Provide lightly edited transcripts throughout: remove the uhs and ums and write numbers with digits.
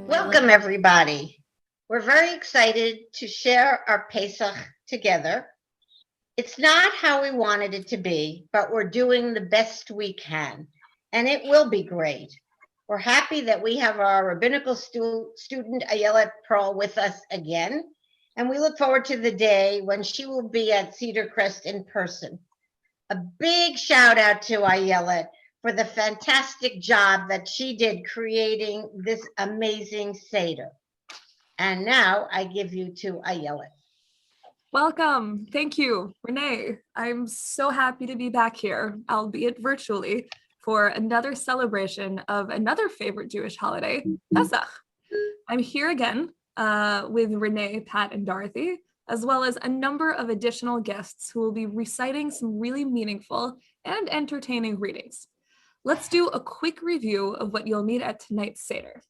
Welcome, everybody. We're very excited to share our Pesach together. It's not how we wanted it to be, but we're doing the best we can, and it will be great. We're happy that we have our rabbinical student Ayelet Pearl with us again, and we look forward to the day when she will be at Cedar Crest in person. A big shout out to Ayelet for the fantastic job that she did creating this amazing Seder. And now I give you to Ayelet. Welcome. Thank you, Renee. I'm so happy to be back here, albeit virtually, for another celebration of another favorite Jewish holiday, Pesach. I'm here again with Renee, Pat, and Dorothy, as well as a number of additional guests who will be reciting some really meaningful and entertaining readings. Let's do a quick review of what you'll meet at tonight's Seder.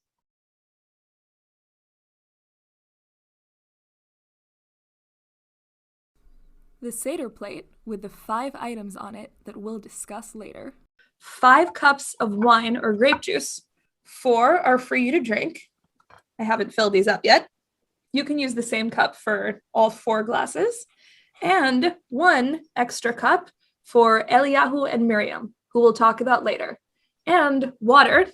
The Seder plate with the 5 items on it that we'll discuss later. 5 cups of wine or grape juice. 4 are for you to drink. I haven't filled these up yet. You can use the same cup for all 4 glasses. And 1 extra cup for Eliyahu and Miriam, who we'll talk about later. And water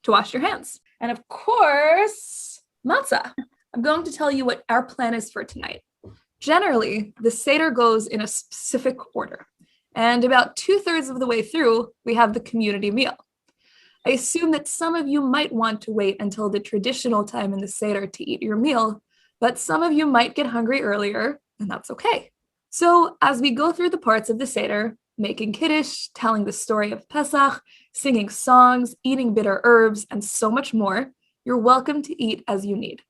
to wash your hands. And of course, matzah. I'm going to tell you what our plan is for tonight. Generally, the Seder goes in a specific order, and about 2/3 of the way through, we have the community meal. I assume that some of you might want to wait until the traditional time in the Seder to eat your meal, but some of you might get hungry earlier, and that's okay. So as we go through the parts of the Seder, making Kiddush, telling the story of Pesach, singing songs, eating bitter herbs, and so much more, you're welcome to eat as you need.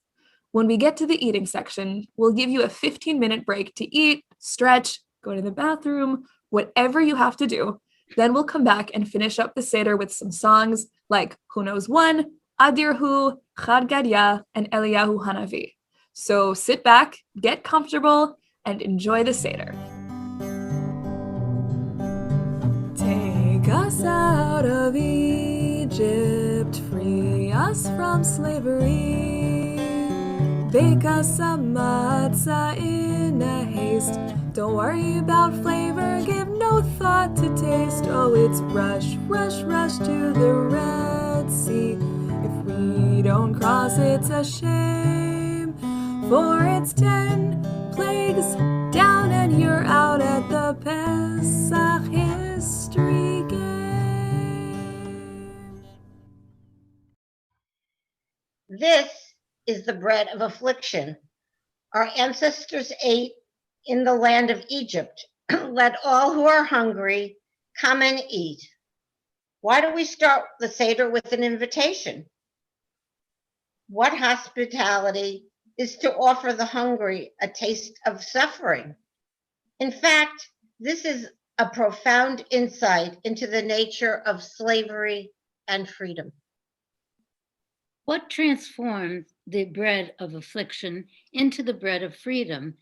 When we get to the eating section, we'll give you a 15-minute break to eat, stretch, go to the bathroom, whatever you have to do. Then we'll come back and finish up the Seder with some songs like Who Knows One, Adir Hu, Chad Gadya, and Eliyahu Hanavi. So sit back, get comfortable, and enjoy the Seder. Take us out of Egypt, free us from slavery. Bake us a matzah in a haste. Don't worry about flavor, give no thought to taste. Oh, it's rush, rush, rush to the Red Sea. If we don't cross, it's a shame. For it's 10 plagues down and you're out at the Pesach history game. This is the bread of affliction. Our ancestors ate in the land of Egypt. Let all who are hungry come and eat. Why do we start the Seder with an invitation? What hospitality is to offer the hungry a taste of suffering? In fact, this is a profound insight into the nature of slavery and freedom. What transforms the bread of affliction into the bread of freedom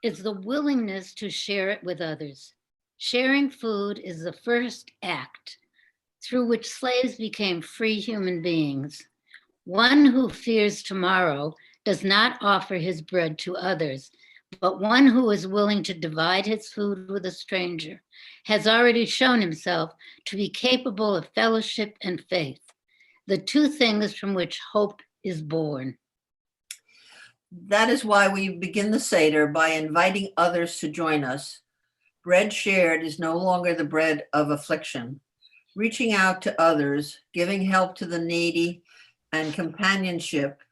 is the willingness to share it with others. Sharing food is the first act through which slaves became free human beings. One who fears tomorrow does not offer his bread to others, but one who is willing to divide his food with a stranger has already shown himself to be capable of fellowship and faith, the 2 things from which hope is born. That is why we begin the Seder by inviting others to join us. Bread shared is no longer the bread of affliction. Reaching out to others, giving help to the needy, and companionship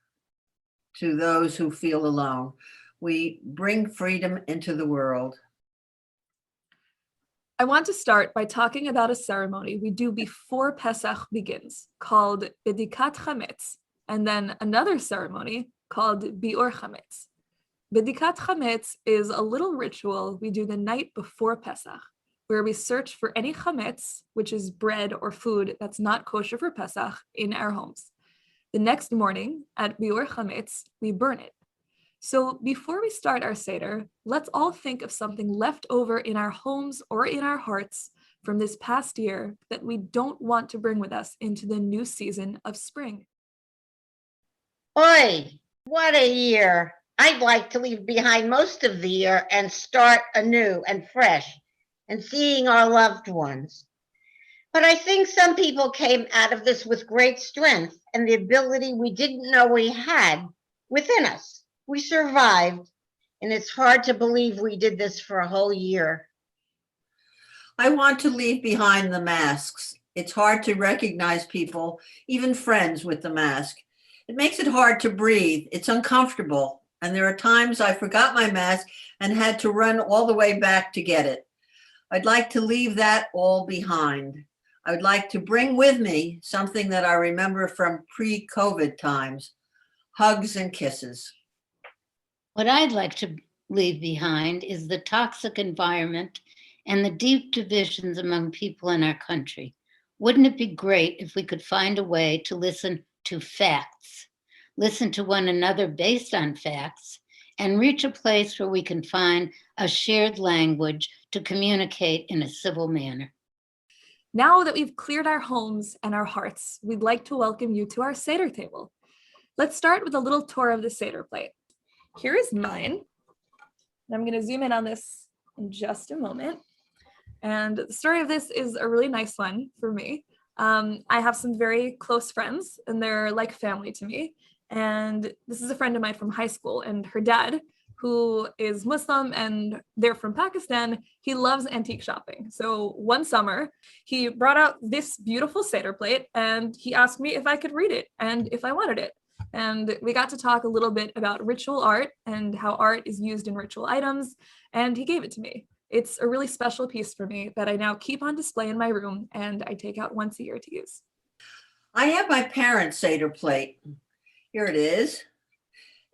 to those who feel alone. We bring freedom into the world. I want to start by talking about a ceremony we do before Pesach begins, called Bedikat Chametz, and then another ceremony called Biur Chametz. Bedikat Chametz is a little ritual we do the night before Pesach, where we search for any chametz, which is bread or food that's not kosher for Pesach, in our homes. The next morning, at Biur Chametz, we burn it. So before we start our Seder, let's all think of something left over in our homes or in our hearts from this past year that we don't want to bring with us into the new season of spring. Oi, what a year. I'd like to leave behind most of the year and start anew and fresh and seeing our loved ones. But I think some people came out of this with great strength and the ability we didn't know we had within us. We survived, and it's hard to believe we did this for a whole year. I want to leave behind the masks. It's hard to recognize people, even friends, with the mask. It makes it hard to breathe. It's uncomfortable. And there are times I forgot my mask and had to run all the way back to get it. I'd like to leave that all behind. I would like to bring with me something that I remember from pre-COVID times, hugs and kisses. What I'd like to leave behind is the toxic environment and the deep divisions among people in our country. Wouldn't it be great if we could find a way to listen to facts, listen to one another based on facts, and reach a place where we can find a shared language to communicate in a civil manner? Now that we've cleared our homes and our hearts, we'd like to welcome you to our Seder table. Let's start with a little tour of the Seder plate. Here is mine. And I'm going to zoom in on this in just a moment. And the story of this is a really nice one for me. I have some very close friends, and they're like family to me. And this is a friend of mine from high school, and her dad, who is Muslim and they're from Pakistan, he loves antique shopping. So one summer, he brought out this beautiful Seder plate, and he asked me if I could read it and if I wanted it. And we got to talk a little bit about ritual art and how art is used in ritual items, and he gave it to me. It's a really special piece for me that I now keep on display in my room and I take out once a year to use. I have my parents' Seder plate. Here it is.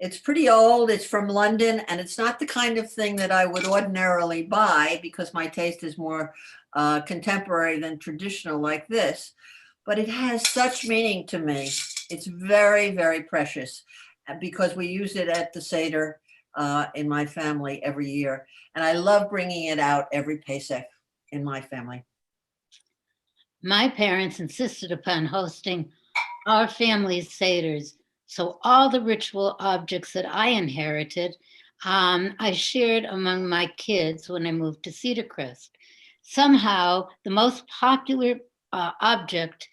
It's pretty old. It's from London, and it's not the kind of thing that I would ordinarily buy because my taste is more contemporary than traditional like this. But it has such meaning to me. It's very, very precious because we use it at the Seder in my family every year. And I love bringing it out every Pesach in my family. My parents insisted upon hosting our family's Seders. So all the ritual objects that I inherited, I shared among my kids when I moved to Cedar Crest. Somehow, the most popular object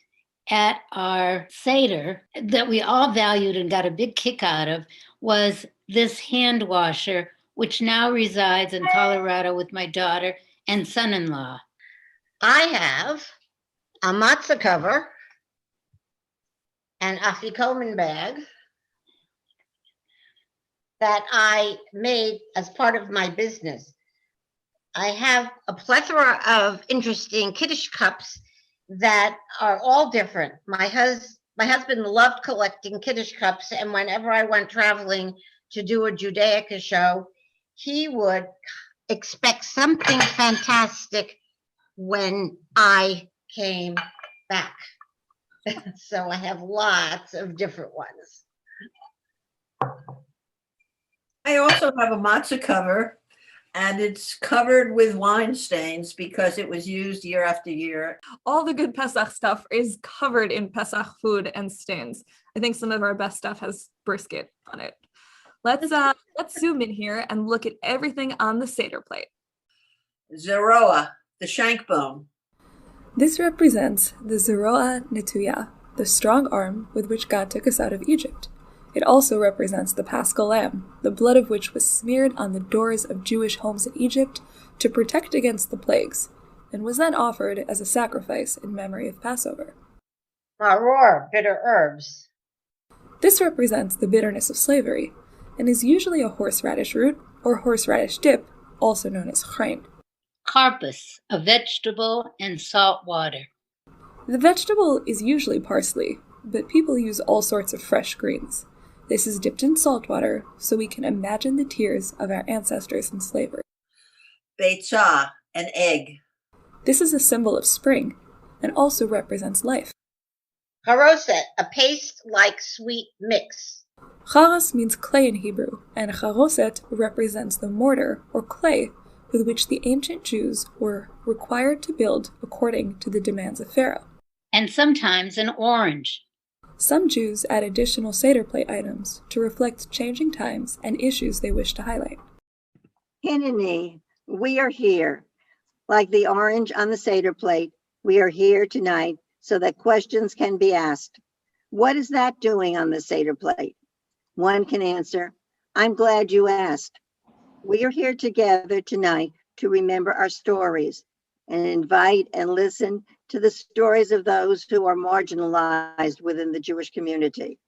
at our Seder that we all valued and got a big kick out of was this hand washer, which now resides in Colorado with my daughter and son-in-law. I have a matzah cover, an afikoman bag that I made as part of my business. I have a plethora of interesting Kiddush cups that are all different. My husband loved collecting Kiddush cups, and whenever I went traveling to do a Judaica show, he would expect something fantastic when I came back. So I have lots of different ones. I also have a matzah cover, and it's covered with wine stains because it was used year after year. All the good Pesach stuff is covered in Pesach food and stains. I think some of our best stuff has brisket on it. Let's zoom in here and look at everything on the Seder plate. Zeroa, the shank bone. This represents the Zeroa Netuya, the strong arm with which God took us out of Egypt. It also represents the Paschal Lamb, the blood of which was smeared on the doors of Jewish homes in Egypt to protect against the plagues, and was then offered as a sacrifice in memory of Passover. Maror, bitter herbs. This represents the bitterness of slavery, and is usually a horseradish root or horseradish dip, also known as chrein. Carpus, a vegetable, and salt water. The vegetable is usually parsley, but people use all sorts of fresh greens. This is dipped in salt water so we can imagine the tears of our ancestors in slavery. Beitzah, an egg. This is a symbol of spring and also represents life. Charoset, a paste-like sweet mix. Charas means clay in Hebrew, and charoset represents the mortar or clay with which the ancient Jews were required to build according to the demands of Pharaoh. And sometimes an orange. Some Jews add additional Seder plate items to reflect changing times and issues they wish to highlight. Hineni, we are here. Like the orange on the Seder plate, we are here tonight so that questions can be asked. What is that doing on the Seder plate? One can answer, I'm glad you asked. We are here together tonight to remember our stories and invite and listen to the stories of those who are marginalized within the Jewish community.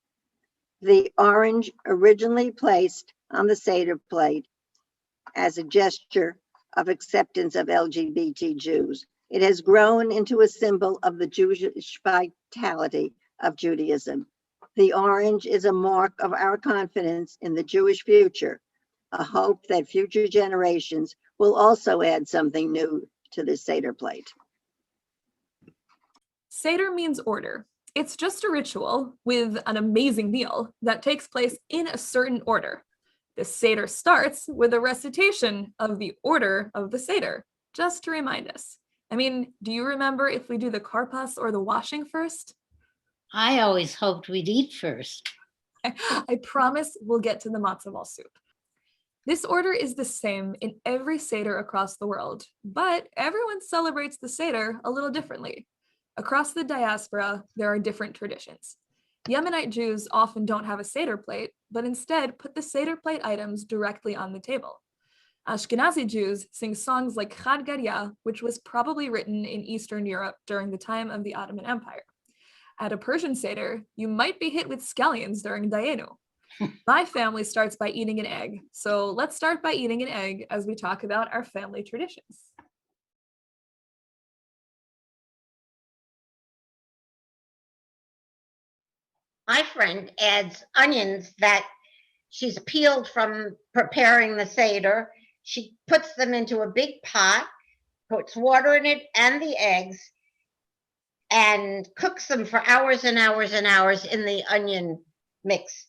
The orange originally placed on the Seder plate as a gesture of acceptance of LGBT Jews. It has grown into a symbol of the Jewish vitality of Judaism. The orange is a mark of our confidence in the Jewish future, a hope that future generations will also add something new to the Seder plate. Seder means order. It's just a ritual with an amazing meal that takes place in a certain order. The Seder starts with a recitation of the order of the Seder, just to remind us. I mean, do you remember if we do the karpas or the washing first? I always hoped we'd eat first. I promise we'll get to the matzo ball soup. This order is the same in every Seder across the world, but everyone celebrates the Seder a little differently. Across the diaspora, there are different traditions. Yemenite Jews often don't have a Seder plate, but instead put the Seder plate items directly on the table. Ashkenazi Jews sing songs like Chad Gadya, which was probably written in Eastern Europe during the time of the Ottoman Empire. At a Persian Seder, you might be hit with scallions during Dayenu. My family starts by eating an egg, so let's start by eating an egg as we talk about our family traditions. My friend adds onions that she's peeled from preparing the Seder. She puts them into a big pot, puts water in it and the eggs, and cooks them for hours and hours and hours in the onion mix.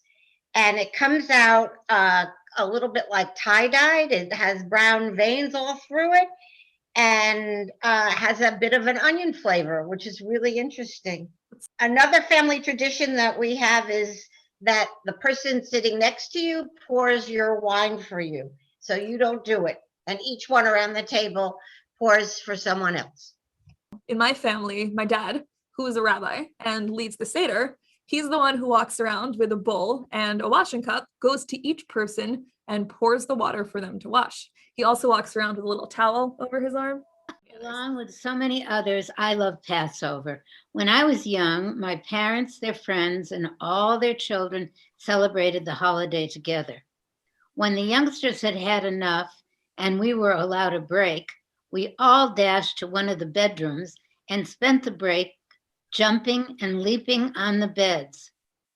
And it comes out a little bit like tie-dyed. It has brown veins all through it and has a bit of an onion flavor, which is really interesting. Another family tradition that we have is that the person sitting next to you pours your wine for you. So you don't do it. And each one around the table pours for someone else. In my family, my dad, who is a rabbi and leads the Seder, he's the one who walks around with a bowl and a washing cup, goes to each person and pours the water for them to wash. He also walks around with a little towel over his arm. Along with so many others, I love Passover. When I was young, my parents, their friends, and all their children celebrated the holiday together. When the youngsters had had enough and we were allowed a break, we all dashed to one of the bedrooms and spent the break jumping and leaping on the beds.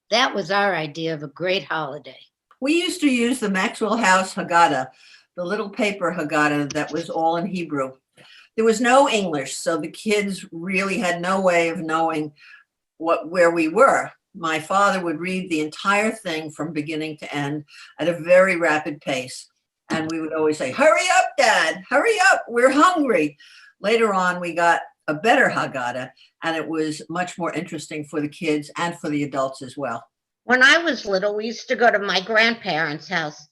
That was our idea of a great holiday. We used to use the Maxwell House Haggadah, the little paper Haggadah that was all in Hebrew. There was no English, so the kids really had no way of knowing where we were. My father would read the entire thing from beginning to end at a very rapid pace. And we would always say, hurry up, Dad, hurry up, we're hungry. Later on, we got a better Haggadah, and it was much more interesting for the kids and for the adults as well. When I was little, we used to go to my grandparents' house.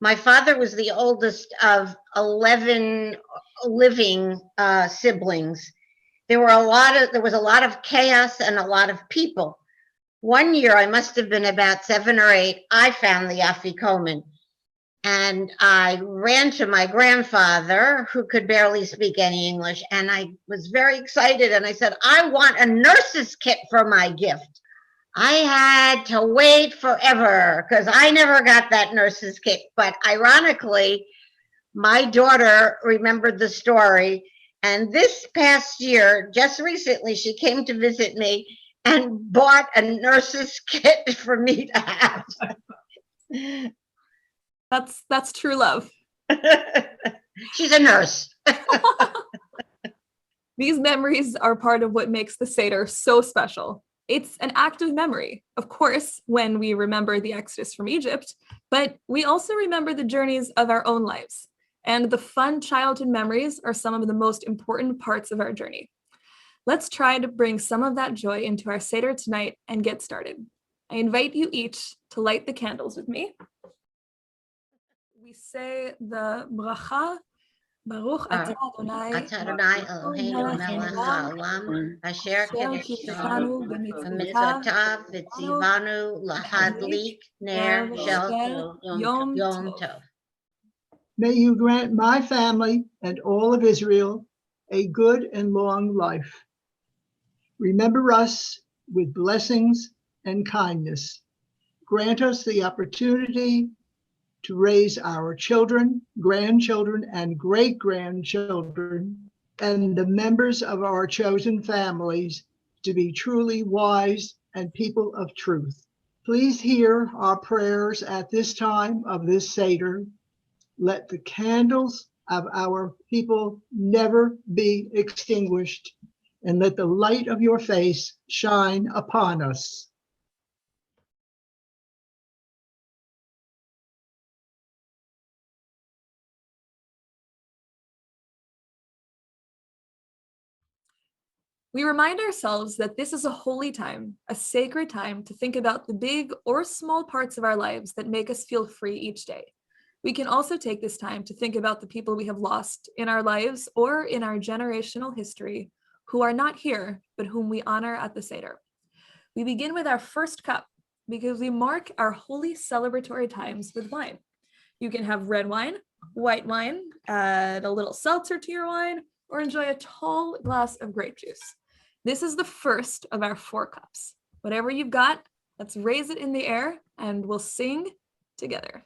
My father was the oldest of 11 living siblings. There was a lot of chaos and a lot of people. One year, I must have been about 7 or 8, I found the Afikoman. And I ran to my grandfather, who could barely speak any English, and I was very excited. And I said, I want a nurse's kit for my gift. I had to wait forever because I never got that nurse's kit. But ironically, my daughter remembered the story. And this past year, just recently, she came to visit me and bought a nurse's kit for me to have. That's true love. She's a nurse. These memories are part of what makes the Seder so special. It's an act of memory, of course, when we remember the Exodus from Egypt, but we also remember the journeys of our own lives. And the fun childhood memories are some of the most important parts of our journey. Let's try to bring some of that joy into our Seder tonight and get started. I invite you each to light the candles with me. We say the bracha, Baruch atah Adonai, Adonai Eloheinu melech haolam, asher kiddushanu b'mitzvotav v'tzivanu lahadlik ner shel Yom Yom Tov. Tov. May you grant my family and all of Israel a good and long life. Remember us with blessings and kindness. Grant us the opportunity to raise our children, grandchildren, and great-grandchildren, and the members of our chosen families to be truly wise and people of truth. Please hear our prayers at this time of this Seder. Let the candles of our people never be extinguished, and let the light of your face shine upon us. We remind ourselves that this is a holy time, a sacred time to think about the big or small parts of our lives that make us feel free each day. We can also take this time to think about the people we have lost in our lives or in our generational history who are not here, but whom we honor at the Seder. We begin with our first cup because we mark our holy celebratory times with wine. You can have red wine, white wine, add a little seltzer to your wine, or enjoy a tall glass of grape juice. This is the first of our 4 cups. Whatever you've got, let's raise it in the air and we'll sing together.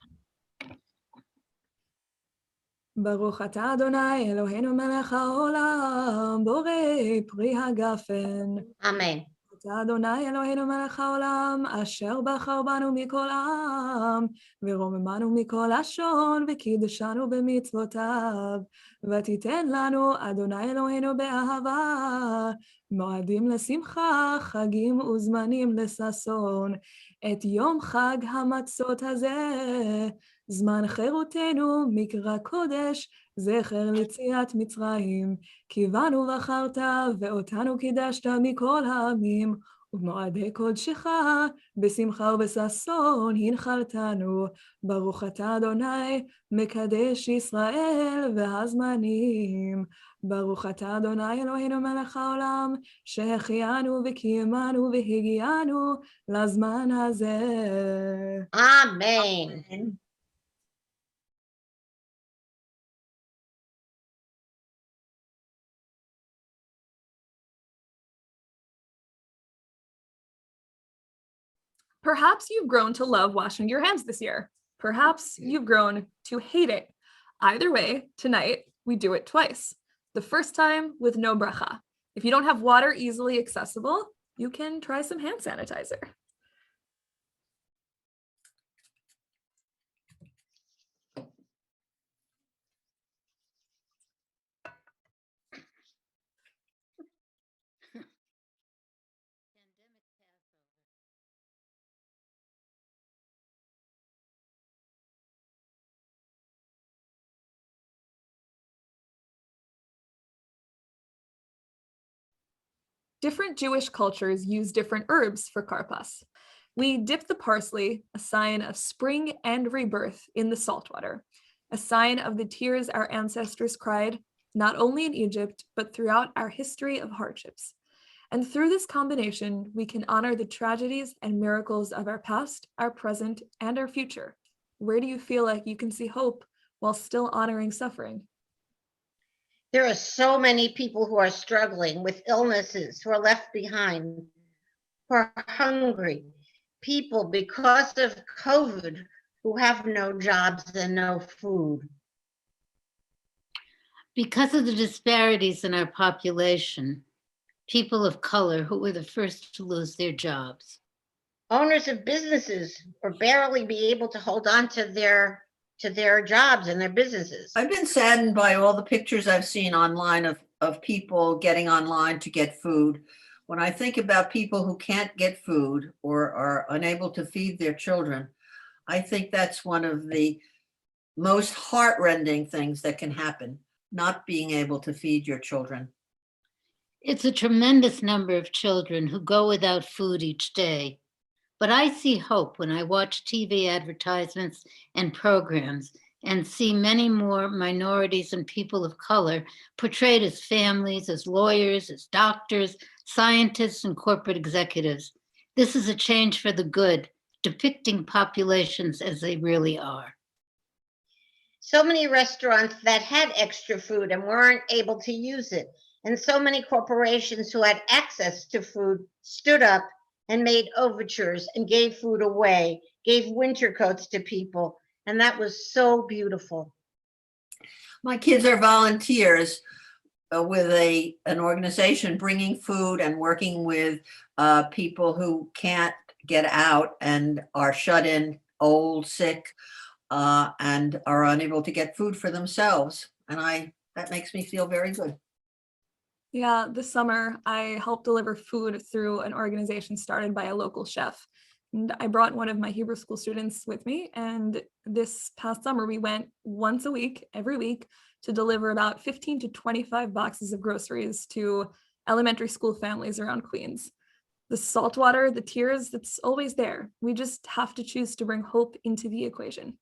Baruch atah Adonai Eloheinu melech haolam, borei pri hagafen. Amen. אתה אדוני אלוהינו מלך העולם, אשר בחר בנו מכל העם, ורוממנו מכל לשון, וקידשנו במצוותיו, ותיתן לנו אדוני אלוהינו באהבה, מועדים לשמחה, חגים וזמנים לששון, את יום חג המצות הזה, זמן חירותנו, מקרא קודש, זכר ליציאת מצרים, כי בנו בחרת ואותנו קידשת מכל העמים, ובמועדי קודשך בשמחה ובששון הנחלתנו, ברוך אתה אדוני מקדש ישראל והזמנים, ברוך אתה אדוני אלוהינו מלך העולם, שהחיינו וקיימנו והגיענו לזמן הזה. Amen. Perhaps you've grown to love washing your hands this year. Perhaps you've grown to hate it. Either way, tonight we do it twice. The first time with no bracha. If you don't have water easily accessible, you can try some hand sanitizer. Different Jewish cultures use different herbs for karpas. We dip the parsley, a sign of spring and rebirth, in the salt water, a sign of the tears our ancestors cried, not only in Egypt, but throughout our history of hardships. And through this combination, we can honor the tragedies and miracles of our past, our present, and our future. Where do you feel like you can see hope while still honoring suffering? There are so many people who are struggling with illnesses, who are left behind, who are hungry. People, because of COVID, who have no jobs and no food. Because of the disparities in our population, people of color who were the first to lose their jobs. Owners of businesses or barely be able to hold on to their jobs and their businesses. I've been saddened by all the pictures I've seen online of people getting online to get food. When I think about people who can't get food or are unable to feed their children, I think that's one of the most heartrending things that can happen, not being able to feed your children. It's a tremendous number of children who go without food each day. But I see hope when I watch TV advertisements and programs and see many more minorities and people of color portrayed as families, as lawyers, as doctors, scientists, and corporate executives. This is a change for the good, depicting populations as they really are. So many restaurants that had extra food and weren't able to use it. And so many corporations who had access to food stood up and made overtures and gave food away, gave winter coats to people. And that was so beautiful. My kids are volunteers with an organization bringing food and working with people who can't get out and are shut in, old, sick, and are unable to get food for themselves. And that makes me feel very good. Yeah, this summer I helped deliver food through an organization started by a local chef. And I brought one of my Hebrew school students with me. And this past summer, we went once a week, every week, to deliver about 15 to 25 boxes of groceries to elementary school families around Queens. The salt water, the tears, that's always there. We just have to choose to bring hope into the equation.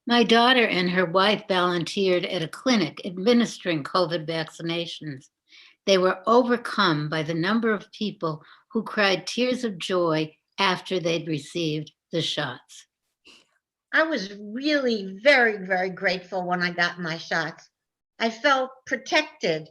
My daughter and her wife volunteered at a clinic administering COVID vaccinations. They were overcome by the number of people who cried tears of joy after they'd received the shots. I was really very, very grateful when I got my shots. I felt protected,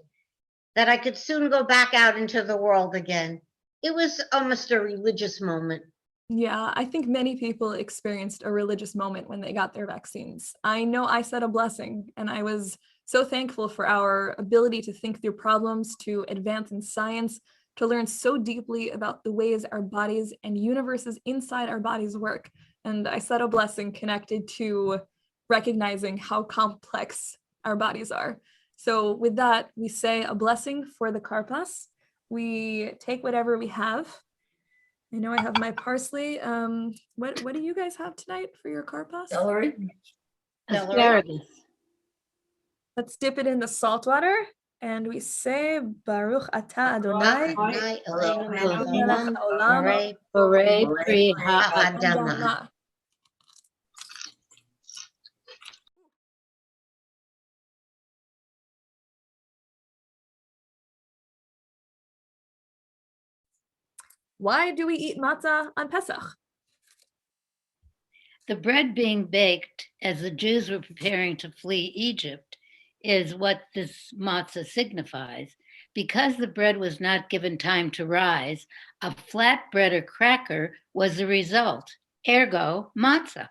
that I could soon go back out into the world again. It was almost a religious moment. Yeah, I think many people experienced a religious moment when they got their vaccines. I know I said a blessing, and I was so thankful for our ability to think through problems, to advance in science, to learn so deeply about the ways our bodies and universes inside our bodies work. And I said a blessing connected to recognizing how complex our bodies are. So with that, we say a blessing for the karpas. We take whatever we have. I know I have my parsley. What do you guys have tonight for your karpas? Celery? Asparagus. Let's dip it in the salt water, and we say Baruch Atah Adonai. Adonai Eloheinu Melech haolam Borei Borei Pri Ha'adamah. Adamah. Why do we eat matzah on Pesach? The bread being baked as the Jews were preparing to flee Egypt is what this matzah signifies. Because the bread was not given time to rise, a flat bread or cracker was the result. Ergo, matzah.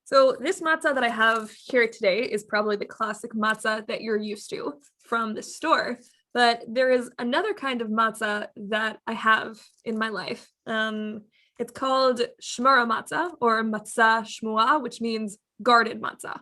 So this matzah that I have here today is probably the classic matzah that you're used to from the store. But there is another kind of matzah that I have in my life. It's called shmura matzah or matzah shmua, which means guarded matzah.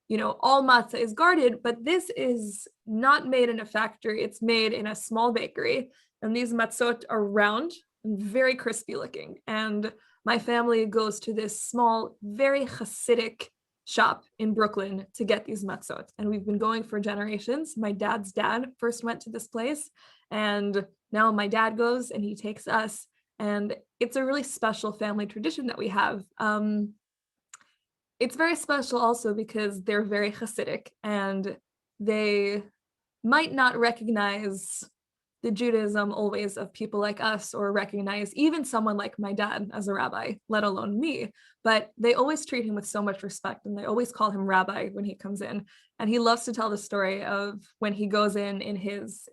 You know, all matzah is guarded, but this is not made in a factory. It's made in a small bakery. And these matzot are round and very crispy looking. And my family goes to this small, very Hasidic shop in Brooklyn to get these matzot. And we've been going for generations. My dad's dad first went to this place, and now my dad goes and he takes us. And it's a really special family tradition that we have. It's very special also because they're very Hasidic and they might not recognize the Judaism always of people like us, or recognize even someone like my dad as a rabbi, let alone me, but they always treat him with so much respect, and they always call him rabbi when he comes in. And he loves to tell the story of when he goes in his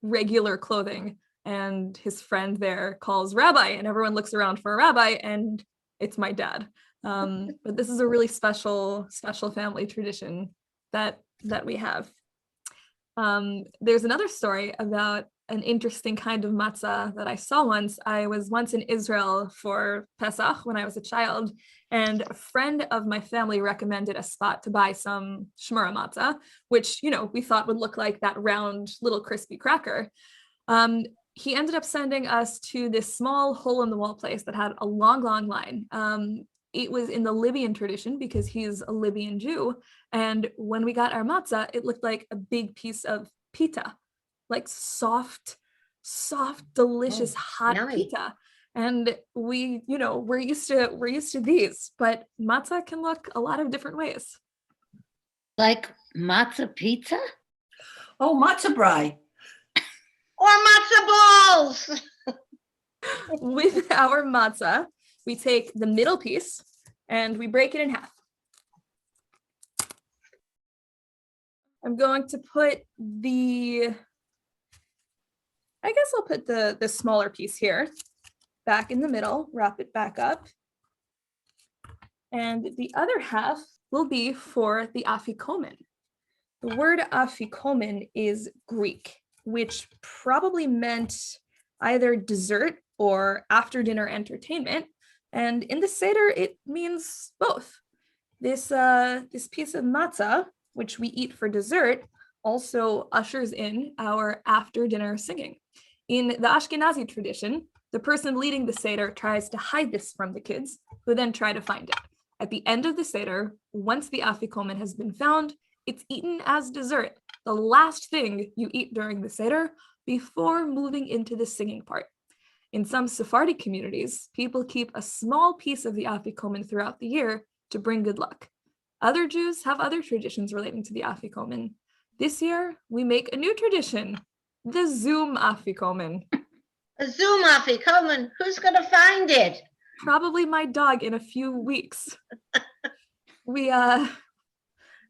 regular clothing, and his friend there calls rabbi, and everyone looks around for a rabbi, and it's my dad. But this is a really special family tradition that we have. There's another story about an interesting kind of matzah that I saw once. I was once in Israel for Pesach when I was a child, and a friend of my family recommended a spot to buy some shmura matzah, which, we thought would look like that round little crispy cracker. He ended up sending us to this small hole-in-the-wall place that had a long, long line. It was in the Libyan tradition because he's a Libyan Jew. And when we got our matzah, it looked like a big piece of pita, like soft, delicious, hot yummy. pita. And we're used to these, but matzah can look a lot of different ways. Like matzah pizza? Oh, matzah brie. Or matzo balls. With our matzah, we take the middle piece and we break it in half. I'm going to put I'll put the smaller piece here back in the middle, wrap it back up. And the other half will be for the afikomen. The word afikomen is Greek, which probably meant either dessert or after dinner entertainment. And in the Seder, it means both. This piece of matzah, which we eat for dessert, also ushers in our after dinner singing. In the Ashkenazi tradition, the person leading the Seder tries to hide this from the kids, who then try to find it. At the end of the Seder, once the afikomen has been found, it's eaten as dessert, the last thing you eat during the Seder before moving into the singing part. In some Sephardic communities, people keep a small piece of the afikomen throughout the year to bring good luck. Other Jews have other traditions relating to the afikomen. This year, we make a new tradition, the Zoom afikomen. A Zoom afikomen. Who's going to find it? Probably my dog in a few weeks.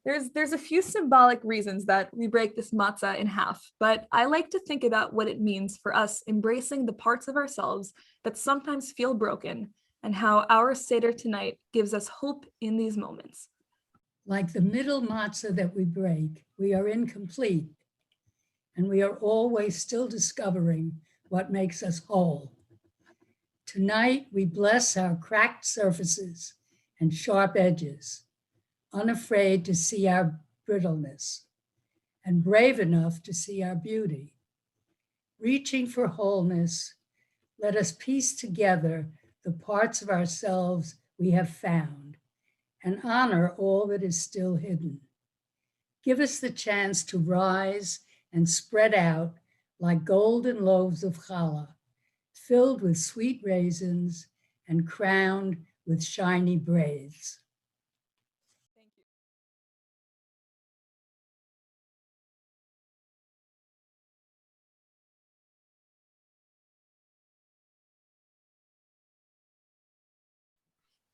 There's a few symbolic reasons that we break this matzah in half, but I like to think about what it means for us embracing the parts of ourselves that sometimes feel broken, and how our Seder tonight gives us hope in these moments. Like the middle matzah that we break, we are incomplete, and we are always still discovering what makes us whole. Tonight, we bless our cracked surfaces and sharp edges, unafraid to see our brittleness, and brave enough to see our beauty. Reaching for wholeness, let us piece together the parts of ourselves we have found and honor all that is still hidden. Give us the chance to rise and spread out like golden loaves of challah, filled with sweet raisins and crowned with shiny braids.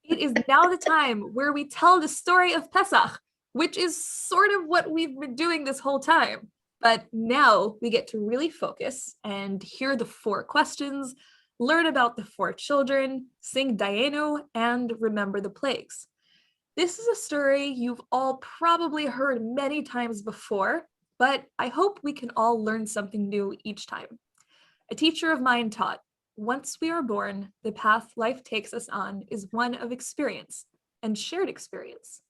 It is now the time where we tell the story of Pesach, which is sort of what we've been doing this whole time. But now we get to really focus and hear the 4 questions, learn about the 4 children, sing Dayenu, and remember the plagues. This is a story you've all probably heard many times before, but I hope we can all learn something new each time. A teacher of mine taught, once we are born, the path life takes us on is one of experience and shared experience.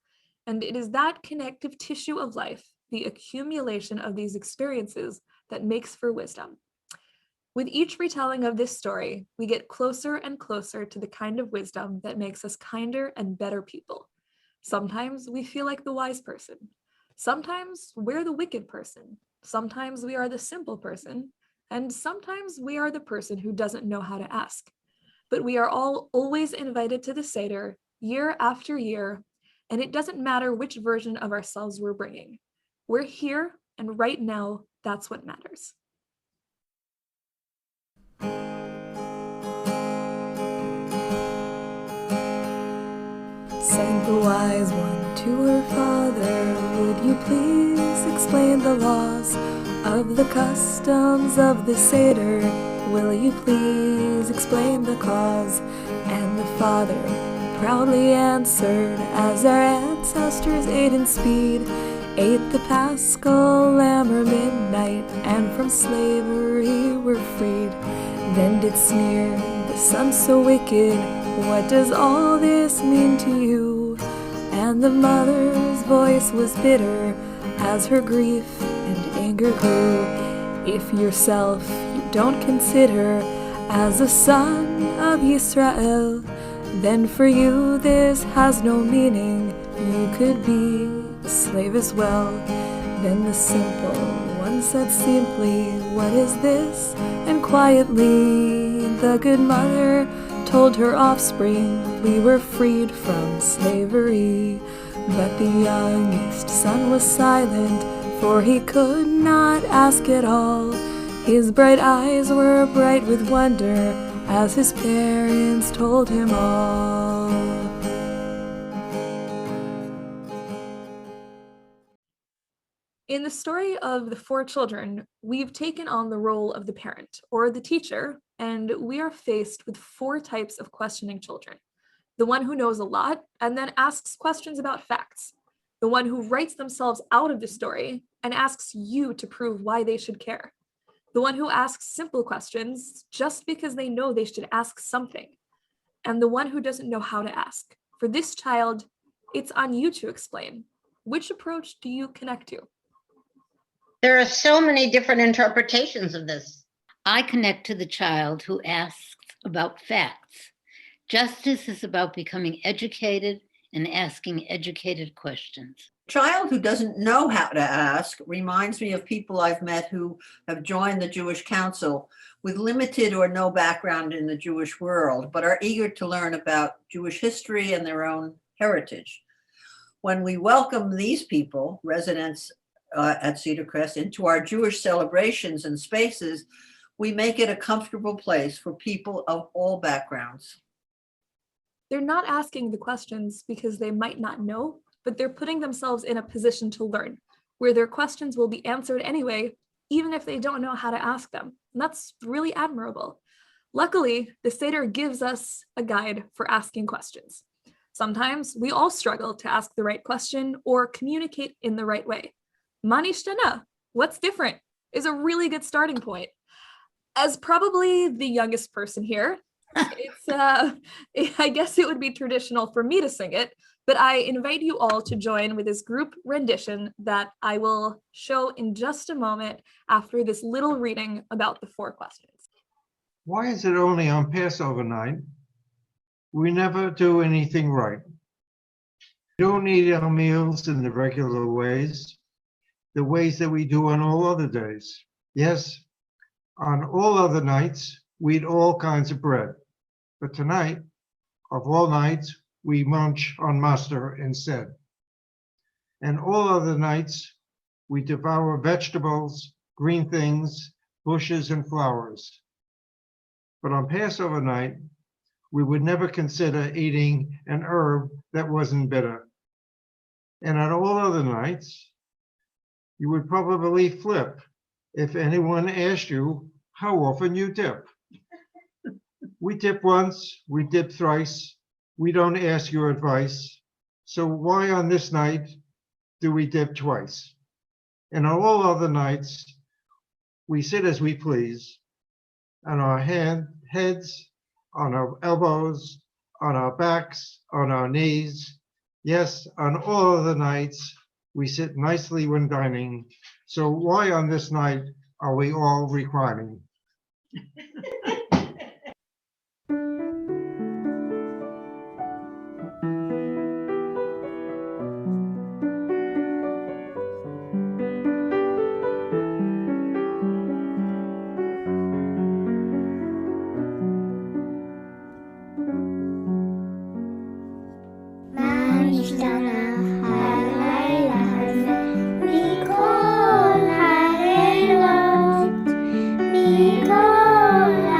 And it is that connective tissue of life, the accumulation of these experiences, that makes for wisdom. With each retelling of this story, we get closer and closer to the kind of wisdom that makes us kinder and better people. Sometimes we feel like the wise person. Sometimes we're the wicked person. Sometimes we are the simple person. And sometimes we are the person who doesn't know how to ask. But we are all always invited to the Seder, year after year, and it doesn't matter which version of ourselves we're bringing. We're here, and right now, that's what matters. Said the wise one to her father, would you please explain the laws of the customs of the Seder? Will you please explain the cause? And the father proudly answered, as our ancestors ate in speed, ate the Paschal lamb or midnight, and from slavery were freed. Then did sneer the sun so wicked, what does all this mean to you? And the mother's voice was bitter as her grief and anger grew. If yourself you don't consider as a son of Israel, then for you this has no meaning. You could be a slave as well. Then the simple one said simply, what is this? And quietly the good mother told her offspring, we were freed from slavery. But the youngest son was silent, for he could not ask at all. His bright eyes were bright with wonder as his parents told him all. In the story of the four children, we've taken on the role of the parent or the teacher, and we are faced with four types of questioning children. The one who knows a lot and then asks questions about facts. The one who writes themselves out of the story and asks you to prove why they should care. The one who asks simple questions just because they know they should ask something. And the one who doesn't know how to ask. For this child, it's on you to explain. Which approach do you connect to? There are so many different interpretations of this. I connect to the child who asks about facts. Justice is about becoming educated and asking educated questions. Child who doesn't know how to ask reminds me of people I've met who have joined the Jewish Council with limited or no background in the Jewish world, but are eager to learn about Jewish history and their own heritage. When we welcome these people, residents at Cedar Crest, into our Jewish celebrations and spaces, we make it a comfortable place for people of all backgrounds. They're not asking the questions because they might not know, but they're putting themselves in a position to learn, where their questions will be answered anyway, even if they don't know how to ask them. And that's really admirable. Luckily, the Seder gives us a guide for asking questions. Sometimes we all struggle to ask the right question or communicate in the right way. Ma nishtana, what's different, is a really good starting point. As probably the youngest person here, I guess it would be traditional for me to sing it, but I invite you all to join with this group rendition that I will show in just a moment after this little reading about the four questions. Why is it only on Passover night? We never do anything right. We don't eat our meals in the regular ways, the ways that we do on all other days. Yes, on all other nights, we eat all kinds of bread. But tonight, of all nights, we munch on master instead. And all other nights, we devour vegetables, green things, bushes, and flowers. But on Passover night, we would never consider eating an herb that wasn't bitter. And on all other nights, you would probably flip if anyone asked you how often you dip. We dip once, we dip thrice. We don't ask your advice. So why on this night do we dip twice? And on all other nights, we sit as we please, on our heads, on our elbows, on our backs, on our knees. Yes, on all other nights, we sit nicely when dining. So why on this night are we all reclining? Mikol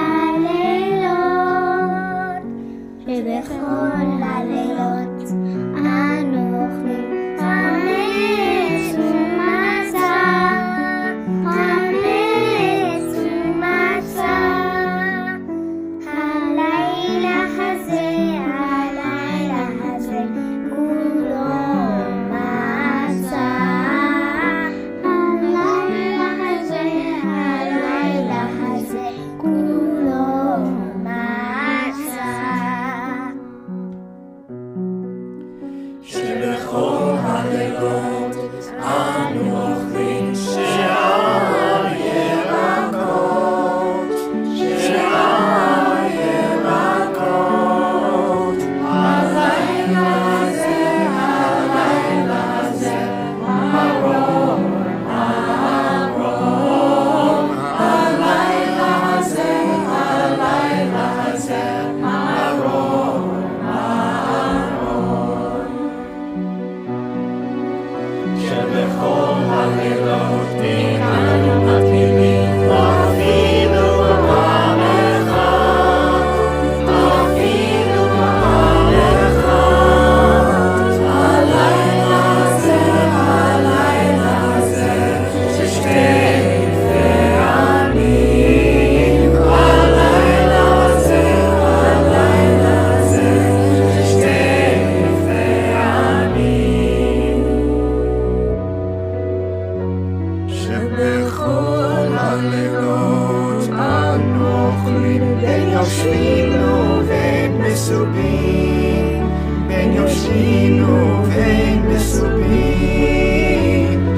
בין יושבינו ובין מסובים.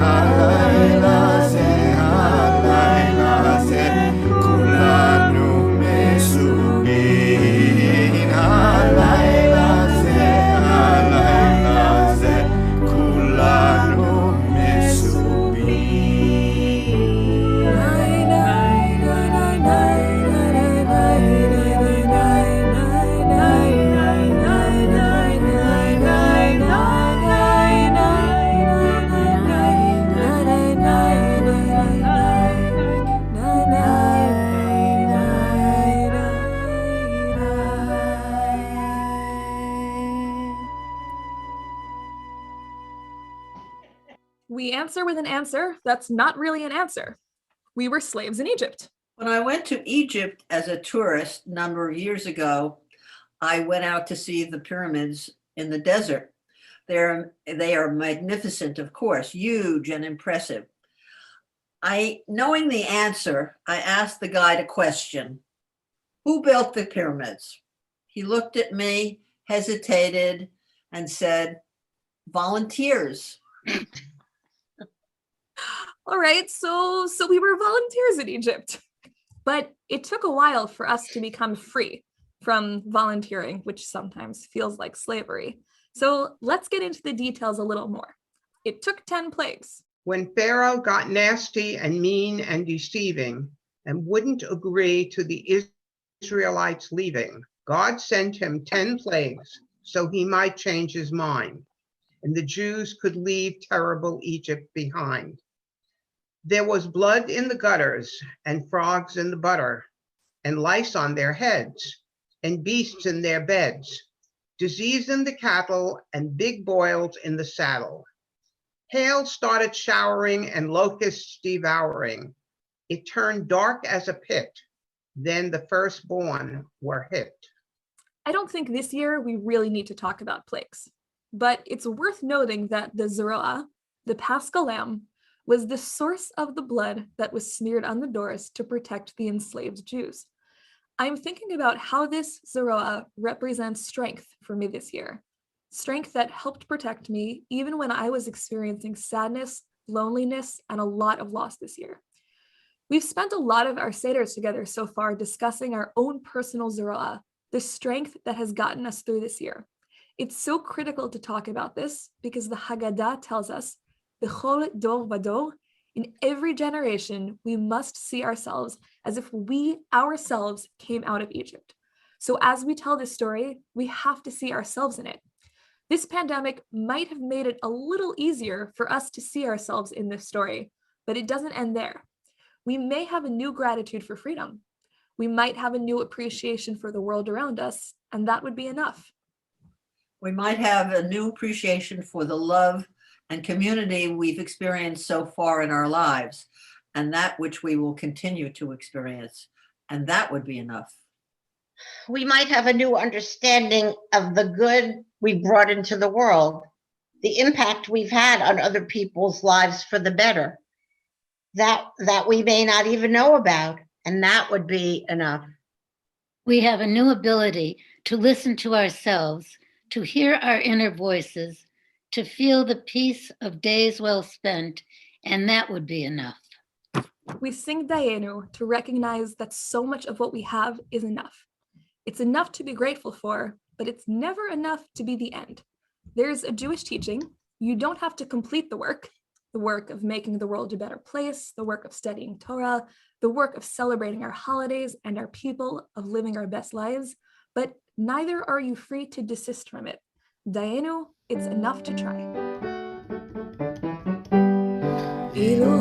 הלילה זה כולנו מסובים. הלילה זה כולנו We answer with an answer that's not really an answer. We were slaves in Egypt. When I went to Egypt as a tourist a number of years ago, I went out to see the pyramids in the desert. They are magnificent, of course, huge and impressive. Knowing the answer, I asked the guide a question. Who built the pyramids? He looked at me, hesitated, and said, volunteers. All right, so we were volunteers in Egypt. But it took a while for us to become free from volunteering, which sometimes feels like slavery. So let's get into the details a little more. It took 10 plagues. When Pharaoh got nasty and mean and deceiving and wouldn't agree to the Israelites leaving, God sent him 10 plagues so he might change his mind, and the Jews could leave terrible Egypt behind. There was blood in the gutters, and frogs in the butter, and lice on their heads, and beasts in their beds, disease in the cattle, and big boils in the saddle. Hail started showering, and locusts devouring. It turned dark as a pit. Then the firstborn were hit. I don't think this year we really need to talk about plagues, but it's worth noting that the Zeroah, the Paschal Lamb, was the source of the blood that was smeared on the doors to protect the enslaved Jews. I'm thinking about how this Zeroah represents strength for me this year. Strength that helped protect me even when I was experiencing sadness, loneliness, and a lot of loss this year. We've spent a lot of our Seders together so far discussing our own personal Zeroah, the strength that has gotten us through this year. It's so critical to talk about this because the Haggadah tells us, B'chol dor vador, in every generation, we must see ourselves as if we ourselves came out of Egypt. So as we tell this story, we have to see ourselves in it. This pandemic might have made it a little easier for us to see ourselves in this story, but it doesn't end there. We may have a new gratitude for freedom. We might have a new appreciation for the world around us, and that would be enough. We might have a new appreciation for the love and community we've experienced so far in our lives, and that which we will continue to experience, and that would be enough. We might have a new understanding of the good we brought into the world, the impact we've had on other people's lives for the better, that we may not even know about, and that would be enough. We have a new ability to listen to ourselves, to hear our inner voices, to feel the peace of days well spent, and that would be enough. We sing Dayenu to recognize that so much of what we have is enough. It's enough to be grateful for, but it's never enough to be the end. There's a Jewish teaching, you don't have to complete the work of making the world a better place, the work of studying Torah, the work of celebrating our holidays and our people, of living our best lives, but neither are you free to desist from it. Dayenu, it's enough to try. אילו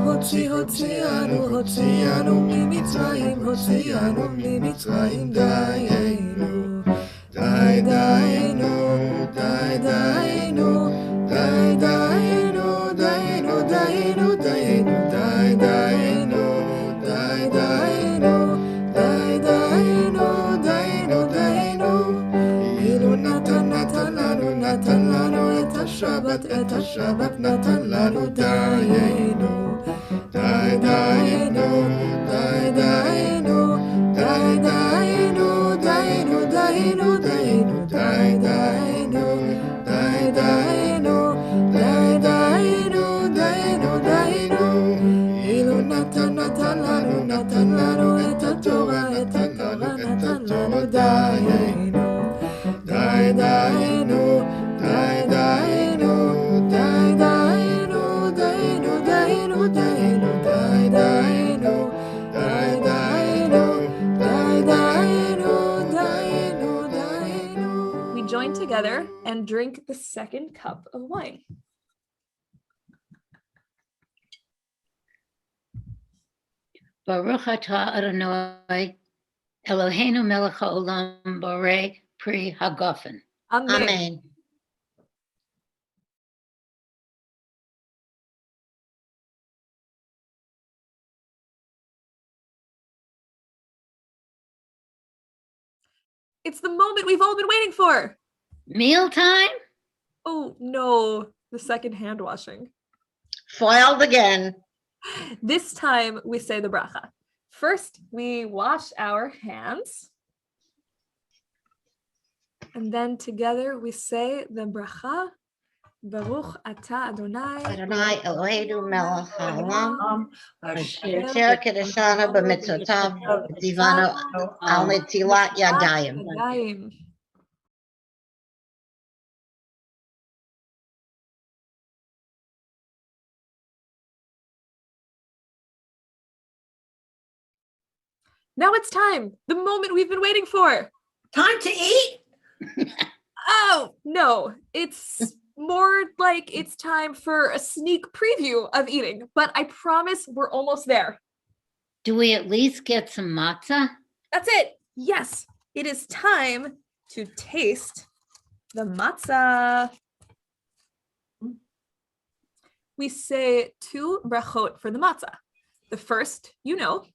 הוציאנו ממצרים, הוציאנו ממצרים, דיינו, די דיינו, די דיינו, די דיינו, דיינו, דיינו, דיינו, די דיינו, די דיינו, די דיינו, דיינו, דיינו, אילו נתן לנו את השבת נתן לנו דיינו, די דיינו, די דיינו, די דיינו, דיינו, דיינו, דיינו, די join together and drink the second cup of wine. Baruch atah Adonai Eloheinu melech haolam borei pri hagofen. Amen. Amen. It's the moment we've all been waiting for. Mealtime? Oh no, the second hand washing. Foiled again. This time we say the bracha. First, we wash our hands. And then together we say the bracha. Baruch atah Adonai. Adonai Eloheinu melech haolam. Asher Asher kedeshanu b'mitzvotav v'tzivanu al netilat yadayim. Yadayim. Now it's time, the moment we've been waiting for. Time to eat? Oh, no, it's more like it's time for a sneak preview of eating, but I promise we're almost there. Do we at least get some matzah? That's it. Yes, it is time to taste the matzah. We say 2 brachot for the matzah. The first, you know.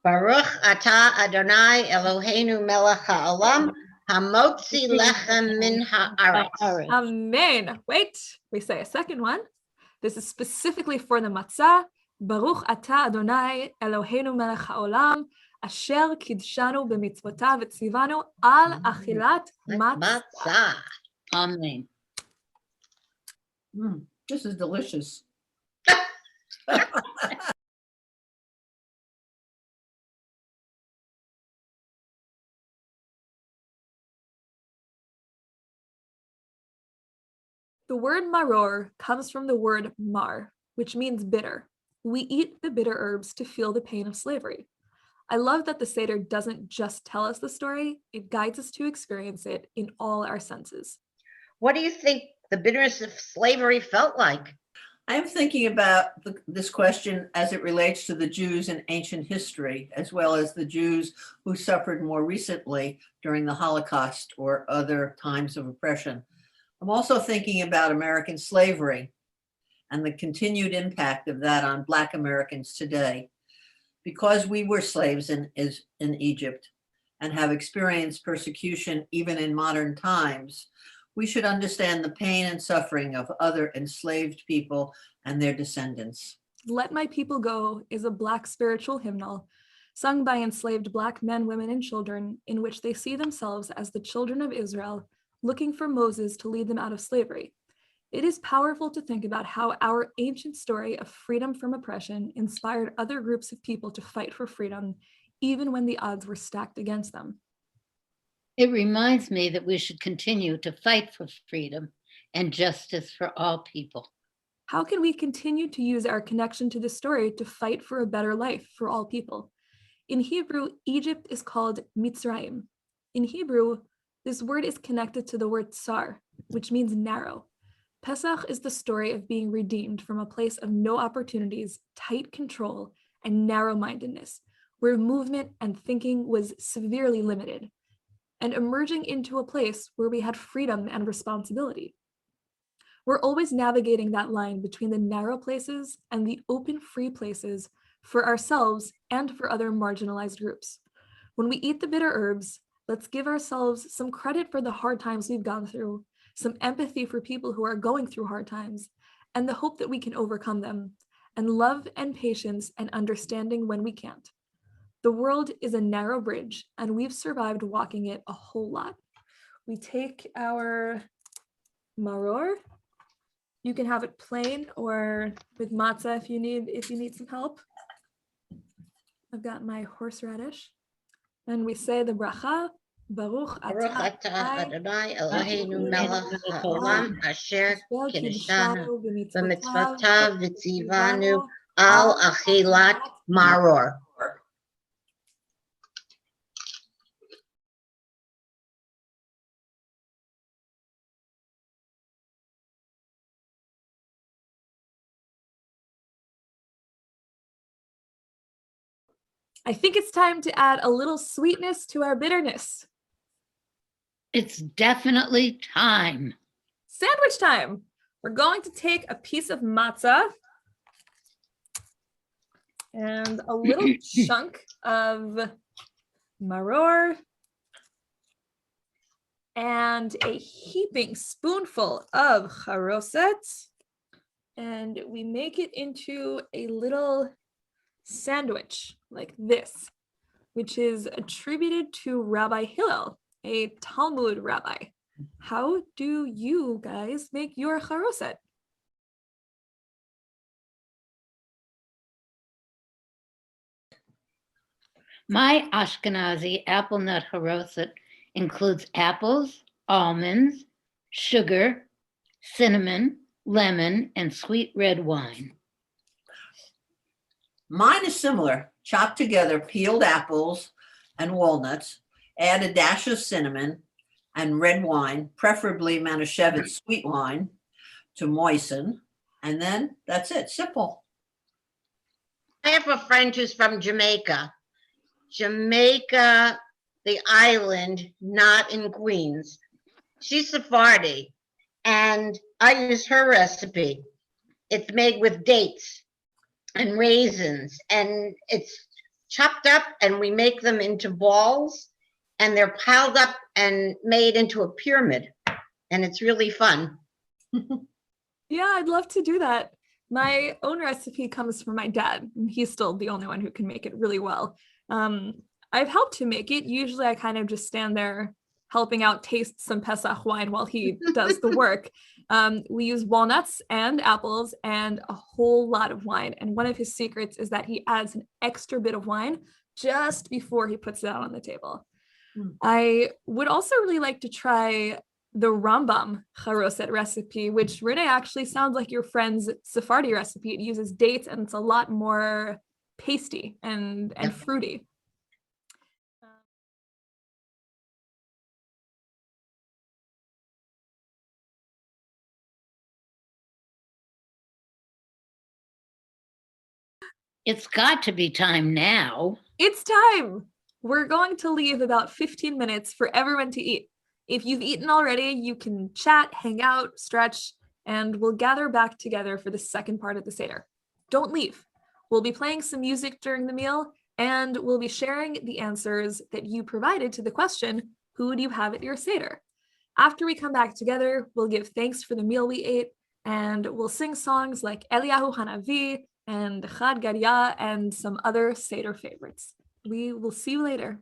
Baruch atah Adonai Eloheinu melech haolam hamotzi lechem min haaretz. Amen. Wait, we say a second one. This is specifically for the matzah. Baruch atah Adonai Eloheinu melech haolam asher kidshanu b'mitzvotav v'tzivanu al achilat matzah. Matzah. Amen. This is delicious. The word maror comes from the word mar, which means bitter. We eat the bitter herbs to feel the pain of slavery. I love that the Seder doesn't just tell us the story, it guides us to experience it in all our senses. What do you think the bitterness of slavery felt like? I'm thinking about this question as it relates to the Jews in ancient history, as well as the Jews who suffered more recently during the Holocaust or other times of oppression. I'm also thinking about American slavery and the continued impact of that on Black Americans today. Because we were slaves in Egypt and have experienced persecution even in modern times, we should understand the pain and suffering of other enslaved people and their descendants. Let My People Go is a Black spiritual hymnal sung by enslaved Black men, women, and children in which they see themselves as the children of Israel looking for Moses to lead them out of slavery. It is powerful to think about how our ancient story of freedom from oppression inspired other groups of people to fight for freedom, even when the odds were stacked against them. It reminds me that we should continue to fight for freedom and justice for all people. How can we continue to use our connection to this story to fight for a better life for all people? In Hebrew, Egypt is called Mitzrayim. In Hebrew, this word is connected to the word tsar, which means narrow. Pesach is the story of being redeemed from a place of no opportunities, tight control, and narrow-mindedness, where movement and thinking was severely limited, and emerging into a place where we had freedom and responsibility. We're always navigating that line between the narrow places and the open, free places for ourselves and for other marginalized groups. When we eat the bitter herbs, let's give ourselves some credit for the hard times we've gone through, some empathy for people who are going through hard times, and the hope that we can overcome them, and love and patience and understanding when we can't. The world is a narrow bridge, and we've survived walking it a whole lot. We take our maror. You can have it plain or with matzah if you need some help. I've got my horseradish, and we say the bracha. Baruch atah Adonai Eloheinu melech haolam asher kidshanu b'mitzvotav v'tzivanu al achilat maror. I think it's time to add a little sweetness to our bitterness. It's definitely time. Sandwich time. We're going to take a piece of matzah and a little chunk of maror and a heaping spoonful of charoset, and we make it into a little sandwich like this, which is attributed to Rabbi Hillel, a Talmud rabbi. How do you guys make your charoset? My Ashkenazi apple nut haroset includes apples, almonds, sugar, cinnamon, lemon, and sweet red wine. Mine is similar. Chop together peeled apples and walnuts, add a dash of cinnamon and red wine, preferably Manischewitz sweet wine, to moisten, and then that's it. Simple. I have a friend who's from Jamaica. Jamaica, the island, not in Queens. She's Sephardi, and I use her recipe. It's made with dates and raisins, and it's chopped up, and we make them into balls, and they're piled up and made into a pyramid, and it's really fun. Yeah, I'd love to do that. My own recipe comes from my dad, and he's still the only one who can make it really well. I've helped him make it. Usually I kind of just stand there helping out taste some Pesach wine while he does the work. We use walnuts and apples and a whole lot of wine. And one of his secrets is that he adds an extra bit of wine just before he puts it out on the table. I would also really like to try the Rambam charoset recipe, which Renee actually sounds like your friend's Sephardi recipe. It uses dates and it's a lot more pasty and fruity. It's got to be time now. It's time. We're going to leave about 15 minutes for everyone to eat. If you've eaten already, you can chat, hang out, stretch, and we'll gather back together for the second part of the Seder. Don't leave. We'll be playing some music during the meal, and we'll be sharing the answers that you provided to the question, who would you have at your Seder? After we come back together, we'll give thanks for the meal we ate, and we'll sing songs like Eliyahu Hanavi and Chad Gadya and some other Seder favorites. We will see you later.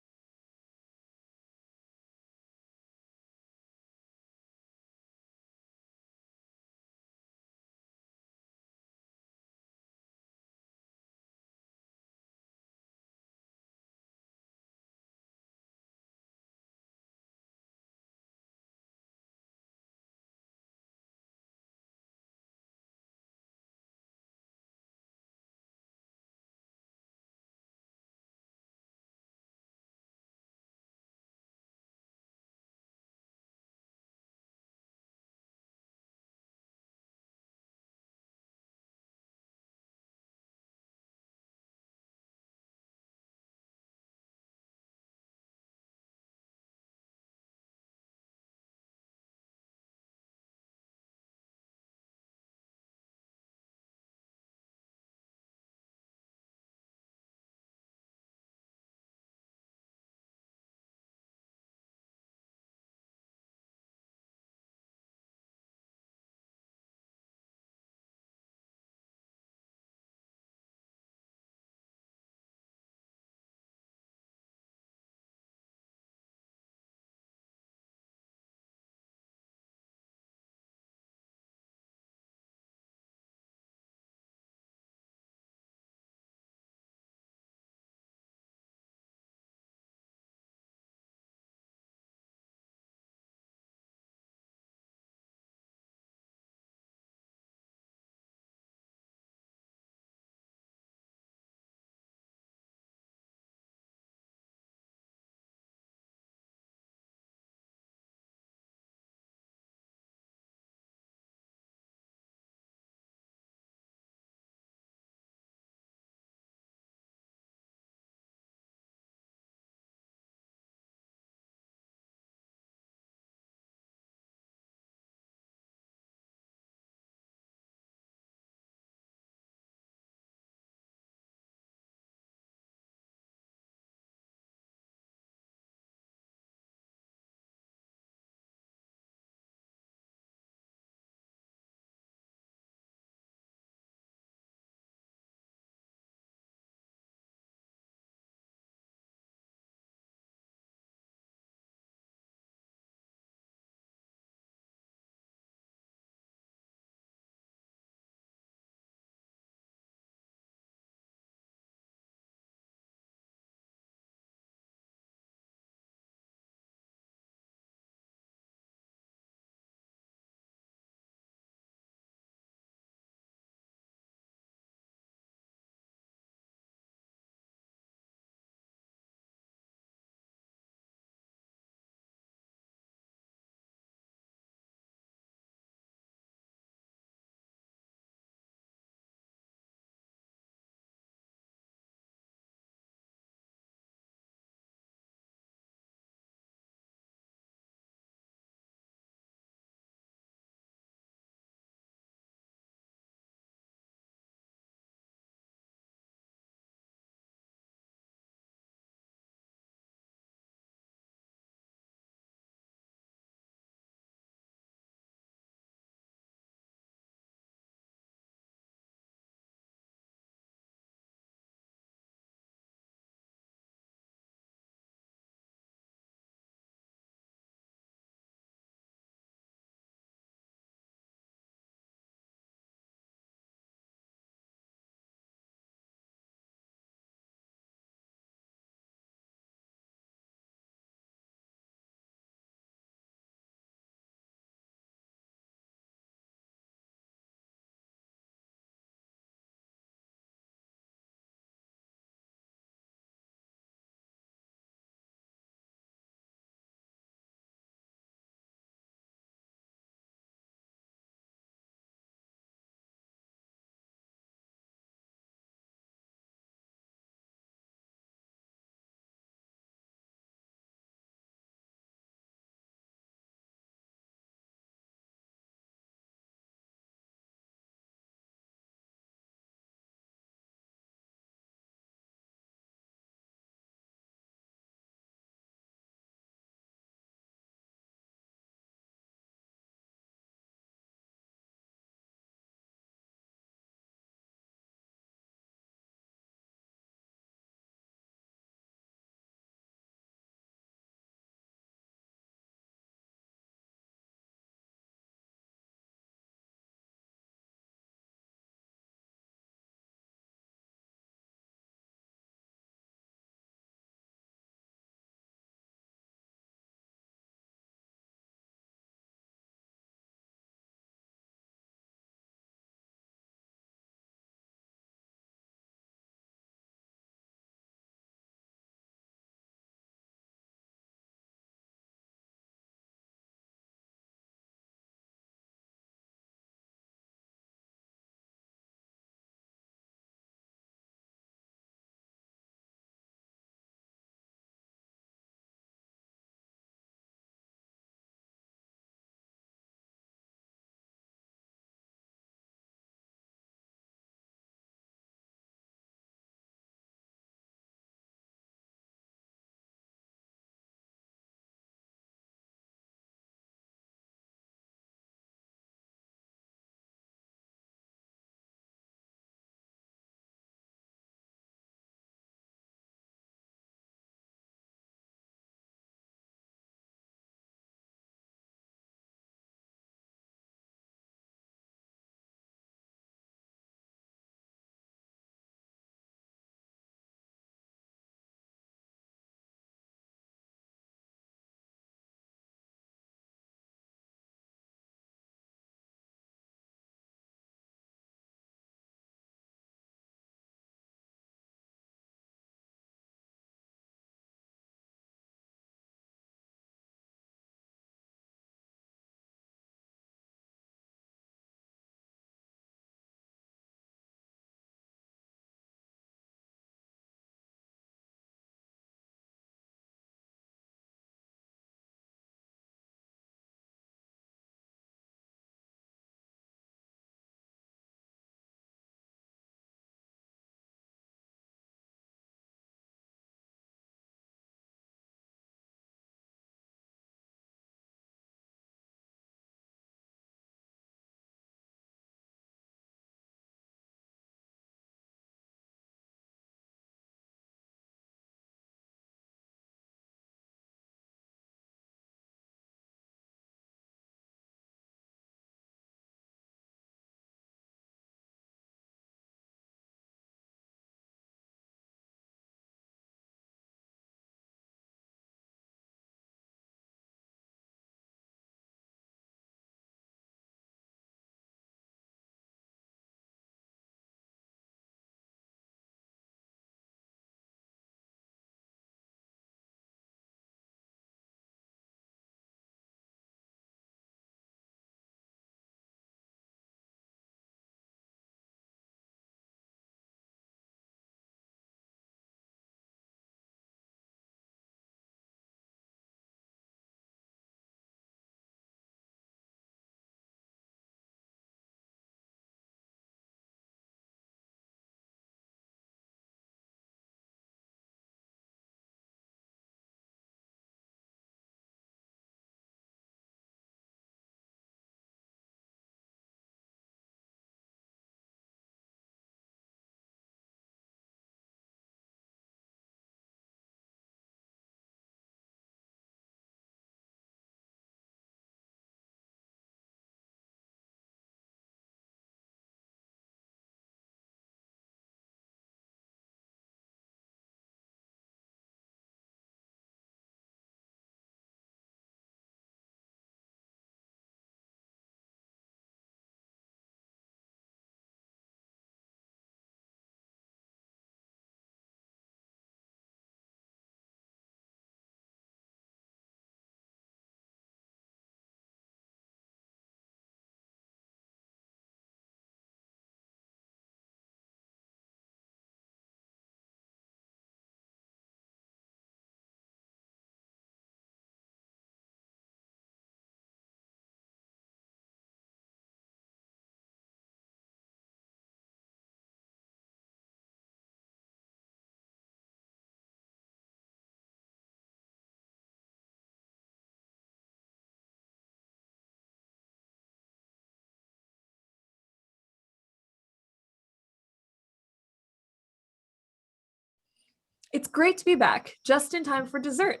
It's great to be back, just in time for dessert.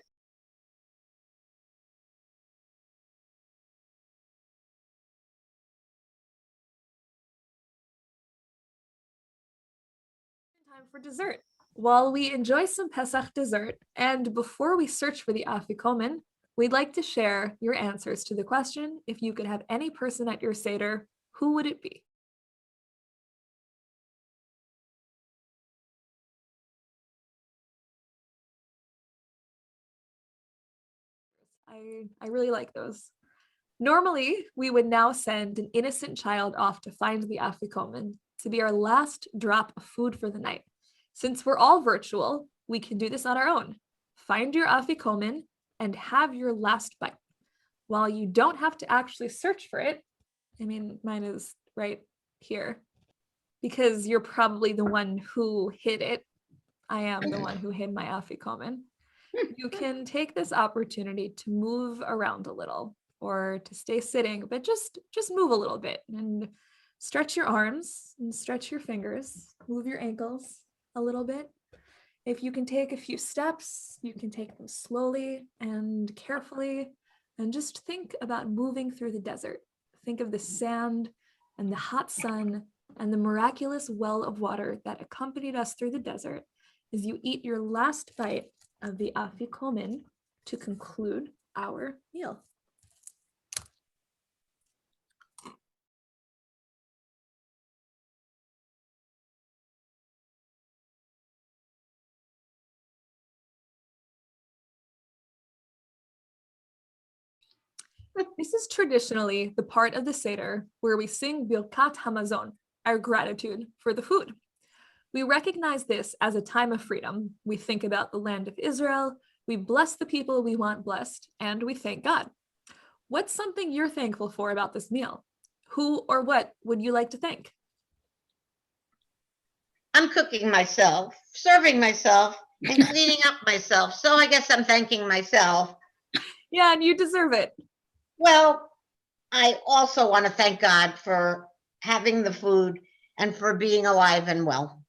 While we enjoy some Pesach dessert, and before we search for the Afikomen, we'd like to share your answers to the question, if you could have any person at your Seder, who would it be? I really like those. Normally, we would now send an innocent child off to find the Afikomen to be our last drop of food for the night. Since we're all virtual, we can do this on our own. Find your Afikomen and have your last bite. While you don't have to actually search for it, I mean, mine is right here, because you're probably the one who hid it. I am the one who hid my Afikomen. You can take this opportunity to move around a little or to stay sitting, but just move a little bit and stretch your arms and stretch your fingers, move your ankles a little bit. If you can take a few steps, you can take them slowly and carefully, and just think about moving through the desert. Think of the sand and the hot sun and the miraculous well of water that accompanied us through the desert as you eat your last bite of the Afikomen to conclude our meal. This is traditionally the part of the Seder where we sing Birkat Hamazon, our gratitude for the food. We recognize this as a time of freedom. We think about the land of Israel, we bless the people we want blessed, and we thank God. What's something you're thankful for about this meal? Who or what would you like to thank? I'm cooking myself, serving myself, and cleaning up myself. So I guess I'm thanking myself. Yeah, and you deserve it. Well, I also want to thank God for having the food and for being alive and well.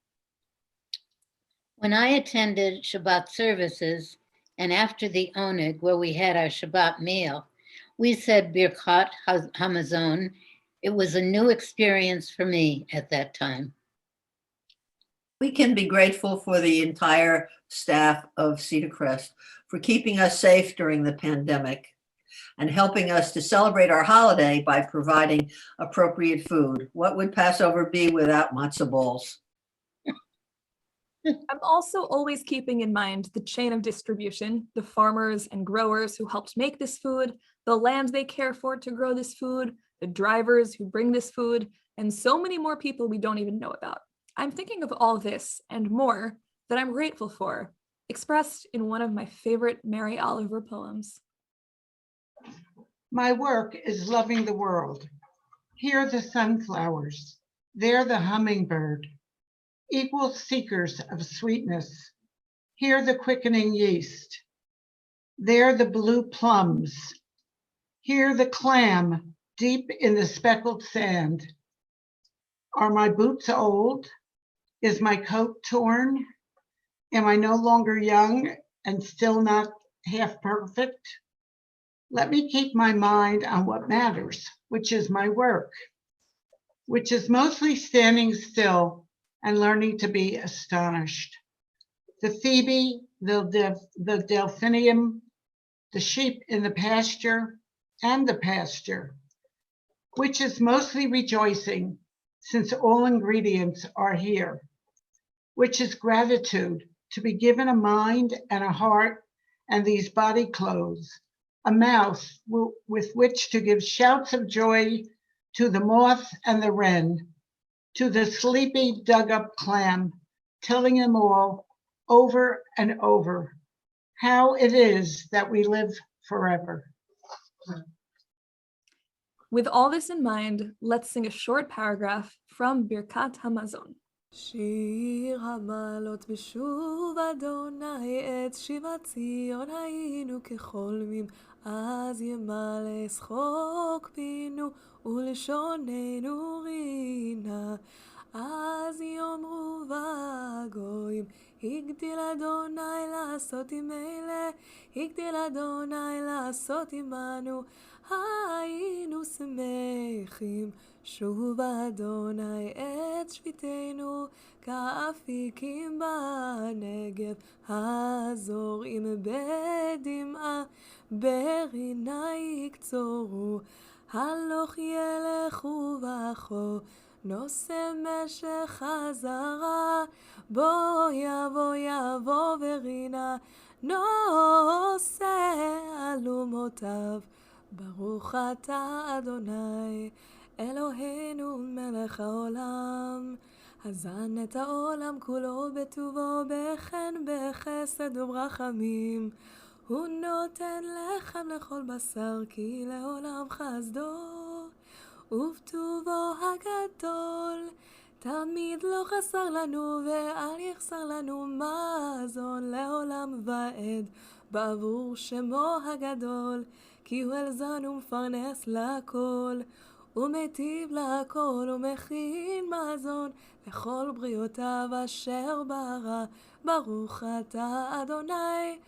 When I attended Shabbat services, and after the Oneg, where we had our Shabbat meal, we said Birkat Hamazon. It was a new experience for me at that time. We can be grateful for the entire staff of Cedar Crest for keeping us safe during the pandemic and helping us to celebrate our holiday by providing appropriate food. What would Passover be without matzah balls? I'm also always keeping in mind the chain of distribution, the farmers and growers who helped make this food, the land they care for to grow this food, the drivers who bring this food, and so many more people we don't even know about. I'm thinking of all this and more that I'm grateful for, expressed in one of my favorite Mary Oliver poems. My work is loving the world. Here the sunflowers, there the hummingbird, equal seekers of sweetness. Here the quickening yeast, there the blue plums, here the clam deep in the speckled sand. Are my boots old? Is my coat torn? Am I no longer young and still not half perfect? Let me keep my mind on what matters, which is my work, which is mostly standing still and learning to be astonished. The Phoebe, the delphinium, the sheep in the pasture, and the pasture, which is mostly rejoicing since all ingredients are here, which is gratitude to be given a mind and a heart and these body clothes, a mouth with which to give shouts of joy to the moth and the wren, to the sleepy dug-up clam, telling them all over and over how it is that we live forever. With all this in mind, let's sing a short paragraph from Birkat Hamazon. שיר המעלות בשוב אדוני את שיבת ציון היינו כחולמים אז ימלא שחוק פינו ולשוננו רינה אז יאמרו בגויים הגדיל אדוני לעשות עם אלה, הגדיל אדוני לעשות עמנו, היינו שמחים, שוב אדוני את שביתנו, כאפיקים בנגב, הזורעים בדמעה, ברינה יקצורו, הלוך ילכו בכו, נושא משך חזרה, בוא יבוא ורינה, נושא אלומותיו, ברוך אתה אדוני, אלוהינו מלך העולם, הזן את העולם כולו בטובו, בחן בחסד וברחמים, הוא נותן לחם לכל בשר, כי לעולם חסדו, ובטובו הגדול, תמיד לא חסר לנו, ואל יחסר לנו מזון לעולם ועד, בעבור שמו הגדול, כי הוא אלזן ומפרנס לכל, ומיטיב לכל, ומכין מזון לכל בריאותיו אשר ברא, ברוך אתה אדוני,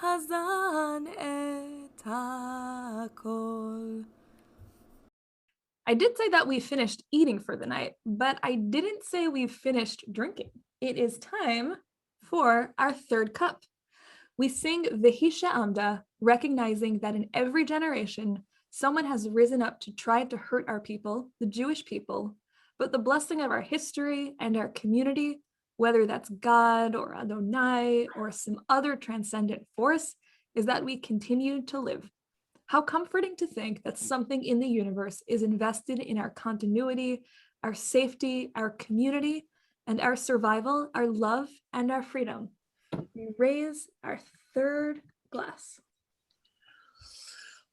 הזן את הכל. I did say that we finished eating for the night, but I didn't say we've finished drinking. It is time for our third cup. We sing V'hisha Amda, recognizing that in every generation, someone has risen up to try to hurt our people, the Jewish people, but the blessing of our history and our community, whether that's God or Adonai or some other transcendent force, is that we continue to live. How comforting to think that something in the universe is invested in our continuity, our safety, our community, and our survival, our love, and our freedom. We raise our third glass.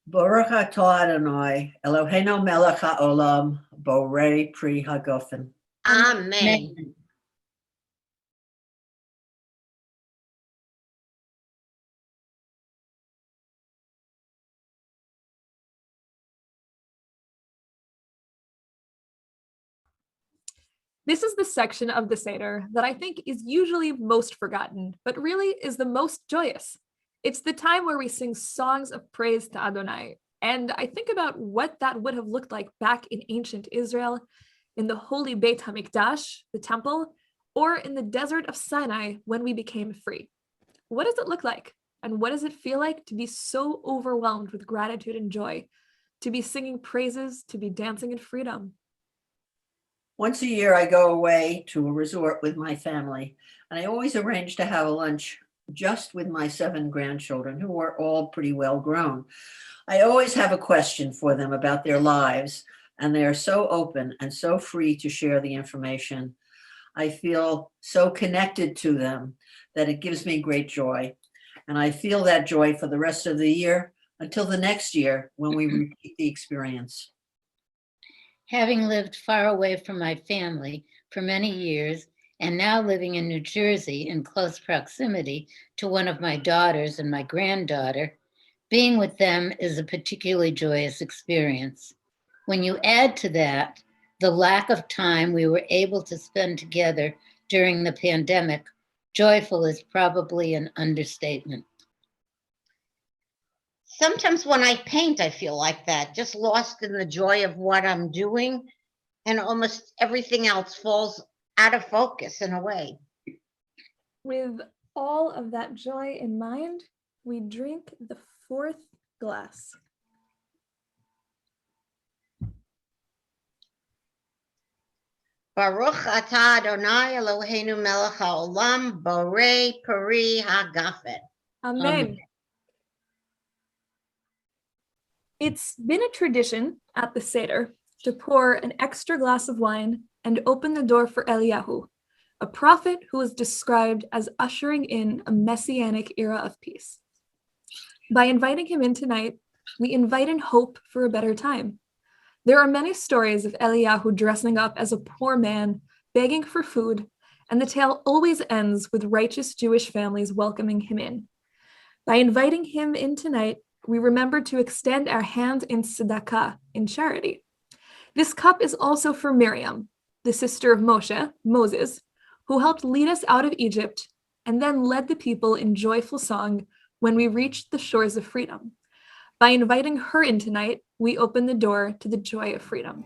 Baruch atah Adonai, Eloheinu melech haolam, borei pri hagofen. Amen. This is the section of the Seder that I think is usually most forgotten, but really is the most joyous. It's the time where we sing songs of praise to Adonai. And I think about what that would have looked like back in ancient Israel, in the holy Beit HaMikdash, the temple, or in the desert of Sinai when we became free. What does it look like? And what does it feel like to be so overwhelmed with gratitude and joy, to be singing praises, to be dancing in freedom? Once a year, I go away to a resort with my family, and I always arrange to have a lunch just with my 7 grandchildren, who are all pretty well grown. I always have a question for them about their lives, and they are so open and so free to share the information. I feel so connected to them that it gives me great joy. And I feel that joy for the rest of the year until the next year when we repeat the experience. Having lived far away from my family for many years, and now living in New Jersey in close proximity to one of my daughters and my granddaughter, being with them is a particularly joyous experience. When you add to that the lack of time we were able to spend together during the pandemic, joyful is probably an understatement. Sometimes when I paint, I feel like that, just lost in the joy of what I'm doing, and almost everything else falls out of focus in a way. With all of that joy in mind, we drink the 4th glass. Baruch atah Adonai Eloheinu melech haolam, borei pri hagafen. Amen. It's been a tradition at the Seder to pour an extra glass of wine and open the door for Eliyahu, a prophet who is described as ushering in a messianic era of peace. By inviting him in tonight, we invite in hope for a better time. There are many stories of Eliyahu dressing up as a poor man, begging for food, and the tale always ends with righteous Jewish families welcoming him in. By inviting him in tonight, we remember to extend our hand in tzedakah, in charity. This cup is also for Miriam, the sister of Moshe, Moses, who helped lead us out of Egypt and then led the people in joyful song when we reached the shores of freedom. By inviting her in tonight, we open the door to the joy of freedom.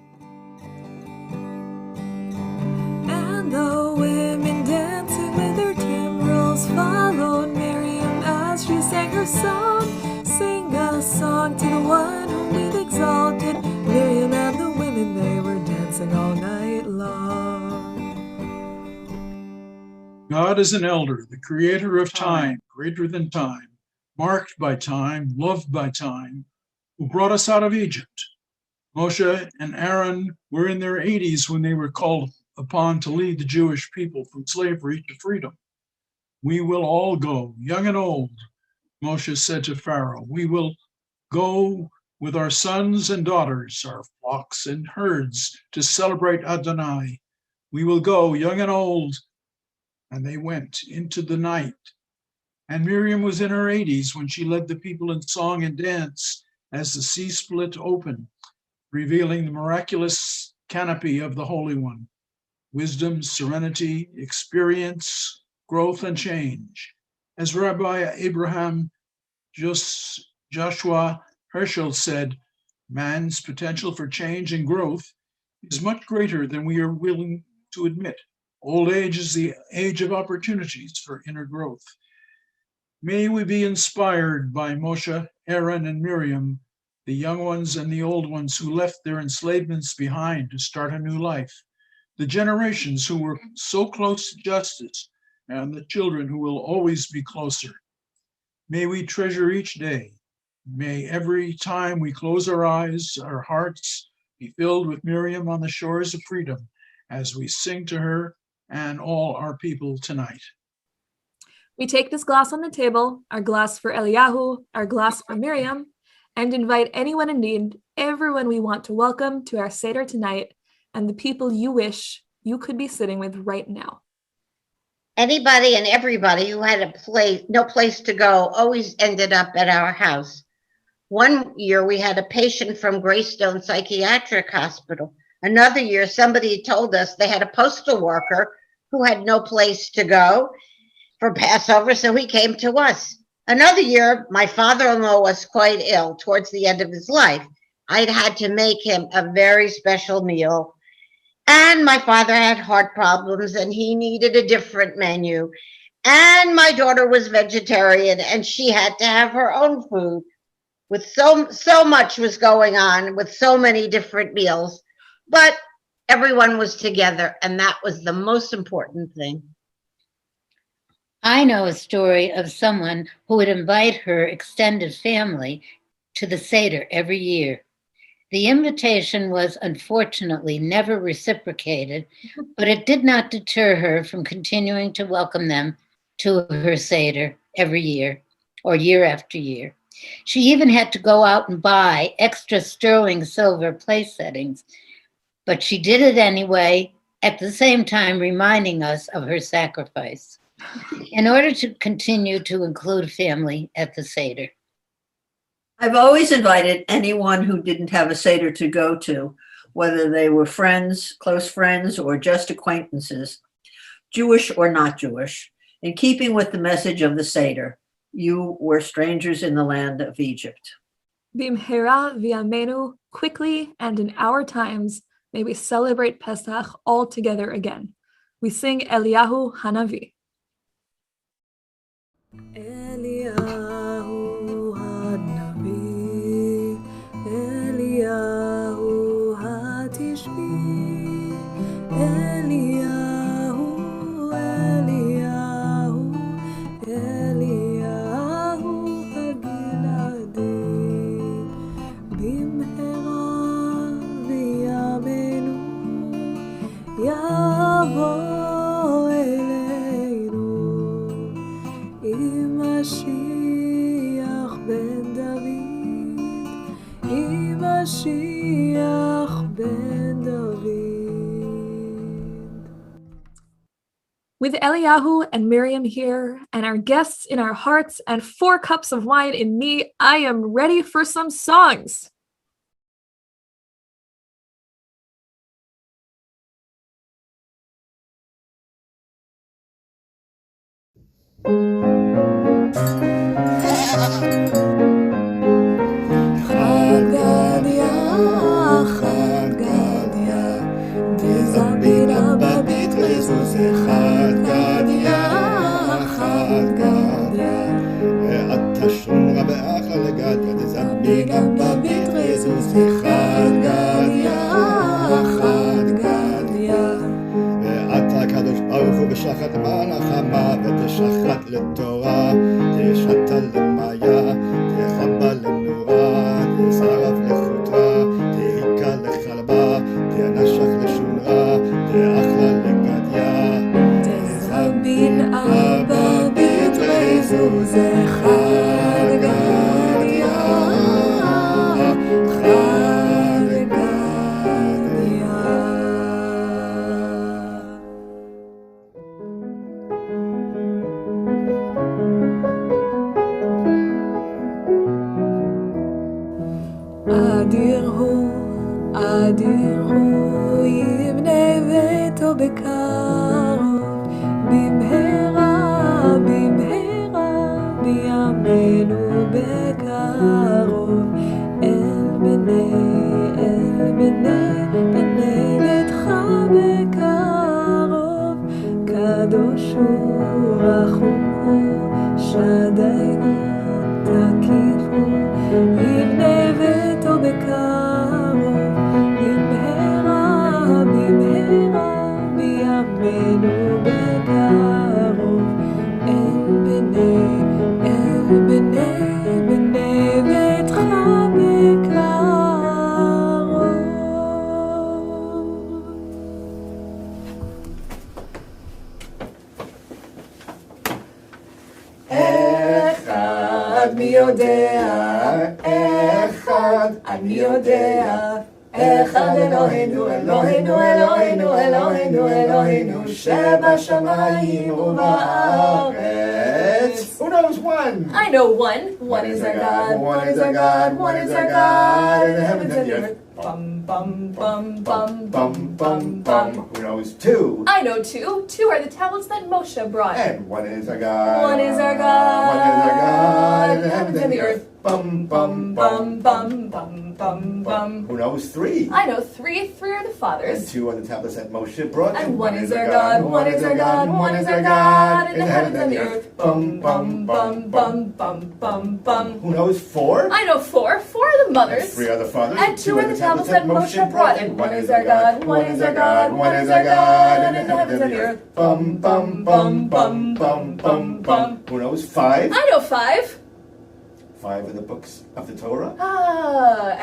And the women dancing with their timbrels followed Miriam as she sang her song. Sing a song to the one whom we've exalted. Miriam and the women, they were dancing all night long. God is an elder, the creator of time, greater than time, marked by time, loved by time, who brought us out of Egypt. Moshe and Aaron were in their 80s when they were called upon to lead the Jewish people from slavery to freedom. We will all go, young and old, Moshe said to Pharaoh. We will go with our sons and daughters, our flocks and herds, to celebrate Adonai. We will go, young and old. And they went into the night. And Miriam was in her 80s when she led the people in song and dance as the sea split open, revealing the miraculous canopy of the Holy One. Wisdom, serenity, experience, growth, and change. As Rabbi Abraham Joshua Herschel said, man's potential for change and growth is much greater than we are willing to admit. Old age is the age of opportunities for inner growth. May we be inspired by Moshe, Aaron, and Miriam, the young ones and the old ones who left their enslavements behind to start a new life, the generations who were so close to justice, and the children who will always be closer. May we treasure each day. May every time we close our eyes, our hearts be filled with Miriam on the shores of freedom as we sing to her and all our people tonight. We take this glass on the table, our glass for Eliyahu, our glass for Miriam, and invite anyone in need, everyone we want to welcome to our Seder tonight, and the people you wish you could be sitting with right now. Anybody and everybody who had no place to go always ended up at our house. One year we had a patient from Greystone Psychiatric Hospital. Another year, somebody told us they had a postal worker who had no place to go for Passover, so he came to us. Another year, my father-in-law was quite ill towards the end of his life. I'd had to make him a very special meal. And my father had heart problems and he needed a different menu. And my daughter was vegetarian and she had to have her own food. With so much was going on with so many different meals, but everyone was together and that was the most important thing. I know a story of someone who would invite her extended family to the Seder every year. The invitation was unfortunately never reciprocated, but it did not deter her from continuing to welcome them to her Seder every year or year after year. She even had to go out and buy extra sterling silver place settings, but she did it anyway, at the same time reminding us of her sacrifice in order to continue to include family at the Seder. I've always invited anyone who didn't have a Seder to go to, whether they were friends, close friends, or just acquaintances, Jewish or not Jewish, in keeping with the message of the Seder. You were strangers in the land of Egypt. Bimhera v'yamenu, quickly and in our times, may we celebrate Pesach all together again. We sing Eliyahu Hanavi. Eliyahu Hanavi, Eliyahu Hatishbi, Eliyahu, Eliyahu, Eliyahu Hagiladi, Bimhera v'yamenu, Yavo Eleinu, Mashiach ben David, Mashiach ben David. With Eliyahu and Miriam here, and our guests in our hearts, and 4 cups of wine in me, I am ready for some songs. חד גדיא, חד גדיא, דזבינה בבית רזוז חד גדיא, חד גדיא, ואתה שומרה באחלה לגדיה דזבינה בבית רזוז חד גדיא, חד גדיא, ואתה הקדוש ברוך הוא בשחת מלחמה ותשחט לתורה תשתה למאיה תחבה לנורה תשרף לחוטרה תהיקה לחלבה תנשך לשונרה תאכלה לגדיה דזבין אבא בית רזוז חד גדיא, חד גדיא. אדיר הוא יבנה ביתו בקרוב, במהרה, במהרה, בימינו בקרוב, אל בני ביתך בקרוב, קדוש הוא, רחום הוא, שדי הוא, תקיף הוא, יבנה ביתו בקרוב, במהרה, במהרה, בימינו בקרוב, אל בני ביתך בקרוב. אחד מי יודע, אחד אני יודע, אחד אלוהינו, אלוהינו, אלוהינו, אלוהינו, אלוהינו, שבשמיים ובארץ. Who knows one? I know one. One is our God, one is our God, one is our God, in the heavens and the earth. Bum, bum, bum, bum, bum, bum, bum. Who knows two? I know two. Two are the tablets that Moshe brought. And one is our God. One is our God, One is our God, in the heavens and the earth. Bum, bum, Bum, bum, bum, bum, bum. Who knows three? I know three. Three are the And fathers. two are the tablets that Moshe brought. And one is our God, one is our God, one is our God, in the heavens and the earth. Bum, bum, bum, bum. bum, bum, bum. Who knows four? I know four. Four are the And mothers. three are the fathers. And two are the tablets that Moshe brought. And one is our God, one is our God, one is our God, in the heavens and the earth. Bum, bum, bum, bum, bum, bum, bum. Who knows five? I know five. Five are the books of the Torah.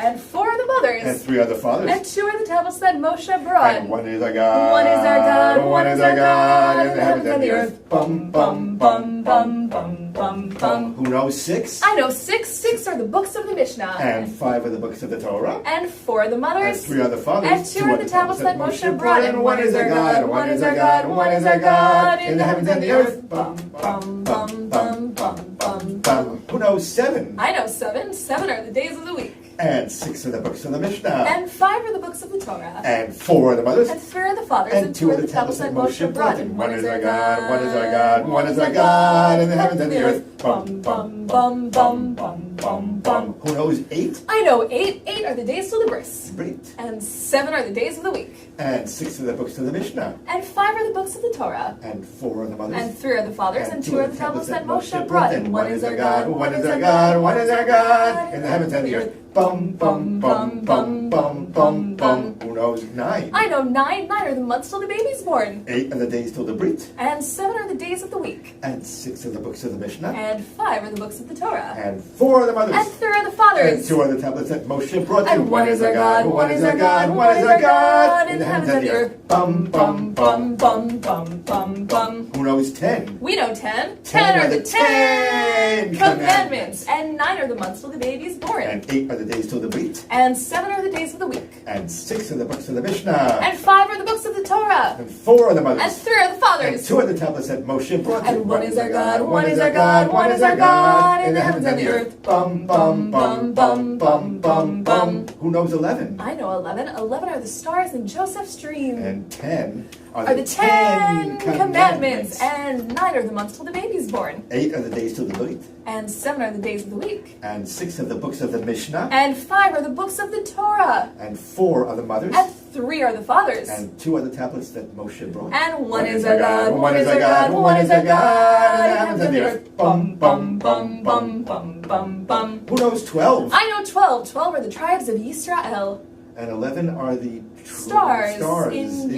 And four are the And mothers. three are the fathers. And two are the tablets that Moshe brought. And one is our God. One is our God, One is our God, in the heavens and the earth. Bum, bum, bum, bum, bum, bum, bum. Who knows six? I know six. Six are the books of the Mishnah. And five are the books of the Torah. And four are the And mothers. three are the fathers. And two are the tablets that Moshe brought. And one is our God. One is our God. One is our God in the heavens and the earth. Bum, bum, bum, bum, bum, bum, bum. Who knows seven? I know seven. Seven are the days of the week. And six are the books of the Mishnah. And five are the books of the Torah. And four are the mothers. And three are the fathers. And two are the tablets that Moshe brought. And one is our God. One is our God. One is our God in the heavens and the earth. Bum, bum, bum, bum, bum, bum, bum. Who knows eight? I know eight. Eight are the days till the bris. Brit. And seven are the days of the week. And six are the books of the Mishnah. And five are the books of the Torah. And four are the mothers. And three are the fathers. And two are the tablets that Moshe brought. brought. And one is our God. One is our God. One is our God in the heavens and the earth. Bum, bum, bum, bum, bum, bum, bum. Who knows nine? I know nine. Nine are the months till the baby's born. Eight are the days till the Brit. And seven are the days of the week. And six are the books of the Mishnah. And five are the books of the Torah. And four are the mothers. And three are the And fathers. two are the tablets that Moshe brought. And one is our God, one is our God, one is our God in the heavens and the earth. Bum, bum, bum, bum, bum, bum, bum. Who knows 10? We know 10. 10 are the 10 Commandments. commandments. And 9 are the months till the baby is born. And 8 are the days till the Brit. And 7 are the days of the week. And 6 are the books of the Mishnah. And 5 are the books of the Torah. And 4 are the mothers. And 3 are the And fathers. 2 are the tablets that Moshe brought. And one is our God, one is our God, one One is our God in the heavens and the earth. Bum, bum, bum, bum, bum, bum, bum. Who knows 11? I know 11. 11 are the stars in Joseph's dream. And 10 Are the 10 commandments. And 9 are the months till the baby's born. 8 are the days till the Brit. And 7 are the days of the week. And 6 are the books of the Mishnah. And 5 are the books of the Torah. And 4 are the mothers. And 3 are the fathers. And 2 are the tablets that Moshe brought. And one is our God, one is our God, one is our God, in the heavens and the earth. Bum, bum, bum, bum, bum, bum, bum. Who knows 12? I know 12. 12 are the tribes of Yisrael. And 11 are the Stars in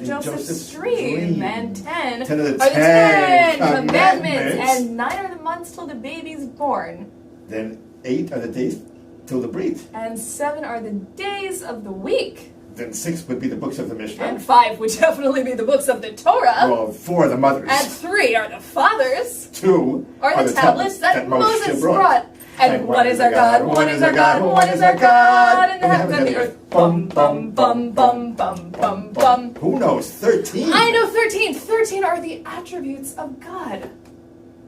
Joseph's dream. And 10 are the 10 commandments. And 9 are the months till the baby's born. Then 8 are the days till the Brit. And 7 are the days of the week. Then 6 would be the books of the Mishnah. And 5 would definitely be the books of the Torah. Well, 4 are the mothers. And 3 are the fathers. 2 are the tablets that Moshe Moses brought. And one is our God, one is our God, one is our God, in the heavens and the earth. Bum, bum, bum, bum, bum, bum, bum. Who knows 13? I know 13. 13 are the attributes of God.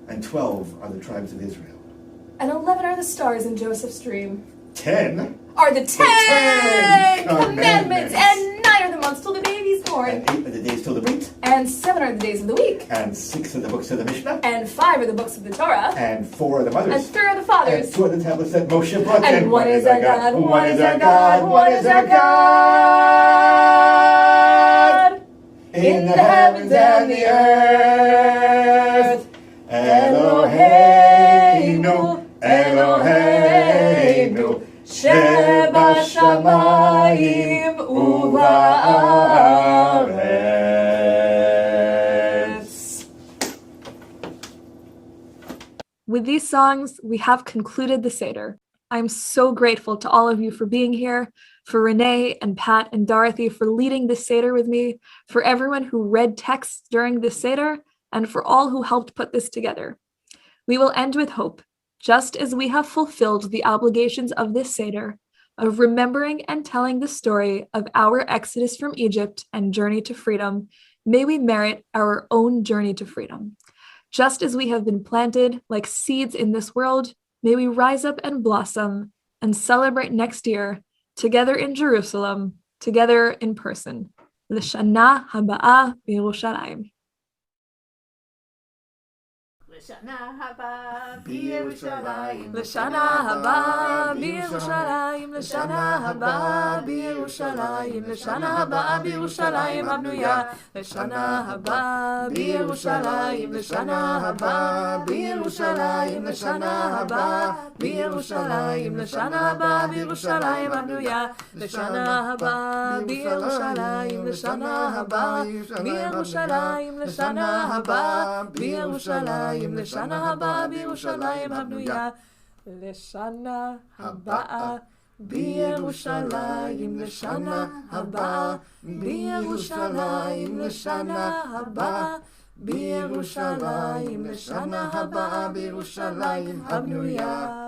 And 12 are the tribes of Israel. And 11 are the stars in Joseph's dream. 10 are the 10 commandments. And 9 are the months till the baby's born. And 8 are the days till the Brit. And 7 are the days of the week. And 6 are the books of the Mishnah. And 5 are the books of the Torah. And 4 are the mothers. And 3 are the fathers. And 2 are the tablets that Moshe brought. And one is our God, one is our God, one is our God. In the heavens and the earth. Eloheinu, Eloheinu, Sheba Shamayim Uva'aretz. With these songs, we have concluded the Seder. I'm so grateful to all of you for being here, for Renee and Pat and Dorothy for leading the Seder with me, for everyone who read texts during the Seder, and for all who helped put this together. We will end with hope, just as we have fulfilled the obligations of this Seder, of remembering and telling the story of our exodus from Egypt and journey to freedom. May we merit our own journey to freedom. Just as we have been planted like seeds in this world, may we rise up and blossom and celebrate next year, together in Jerusalem, together in person. L'shana haba'ah b'Yerushalayim. L'shana haba b'Yerushalayim, L'shana haba b'Yerushalayim, L'shana haba b'Yerushalayim, L'shana haba b'Yerushalayim habnuya, L'shana haba b'Yerushalayim, L'shana haba b'Yerushalayim, L'shana haba b'Yerushalayim, L'shana haba b'Yerushalayim habnuya, L'shana haba b'Yerushalayim, L'shana haba b'Yerushalayim, L'shana haba b'Yerushalayim, L'shana haba b'Yerushalayim habnuya, L'shana haba b'Yerushalayim, L'shana haba b'Yerushalayim, L'shana haba b'Yerushalayim, L'shana haba b'Yerushalayim habnuya.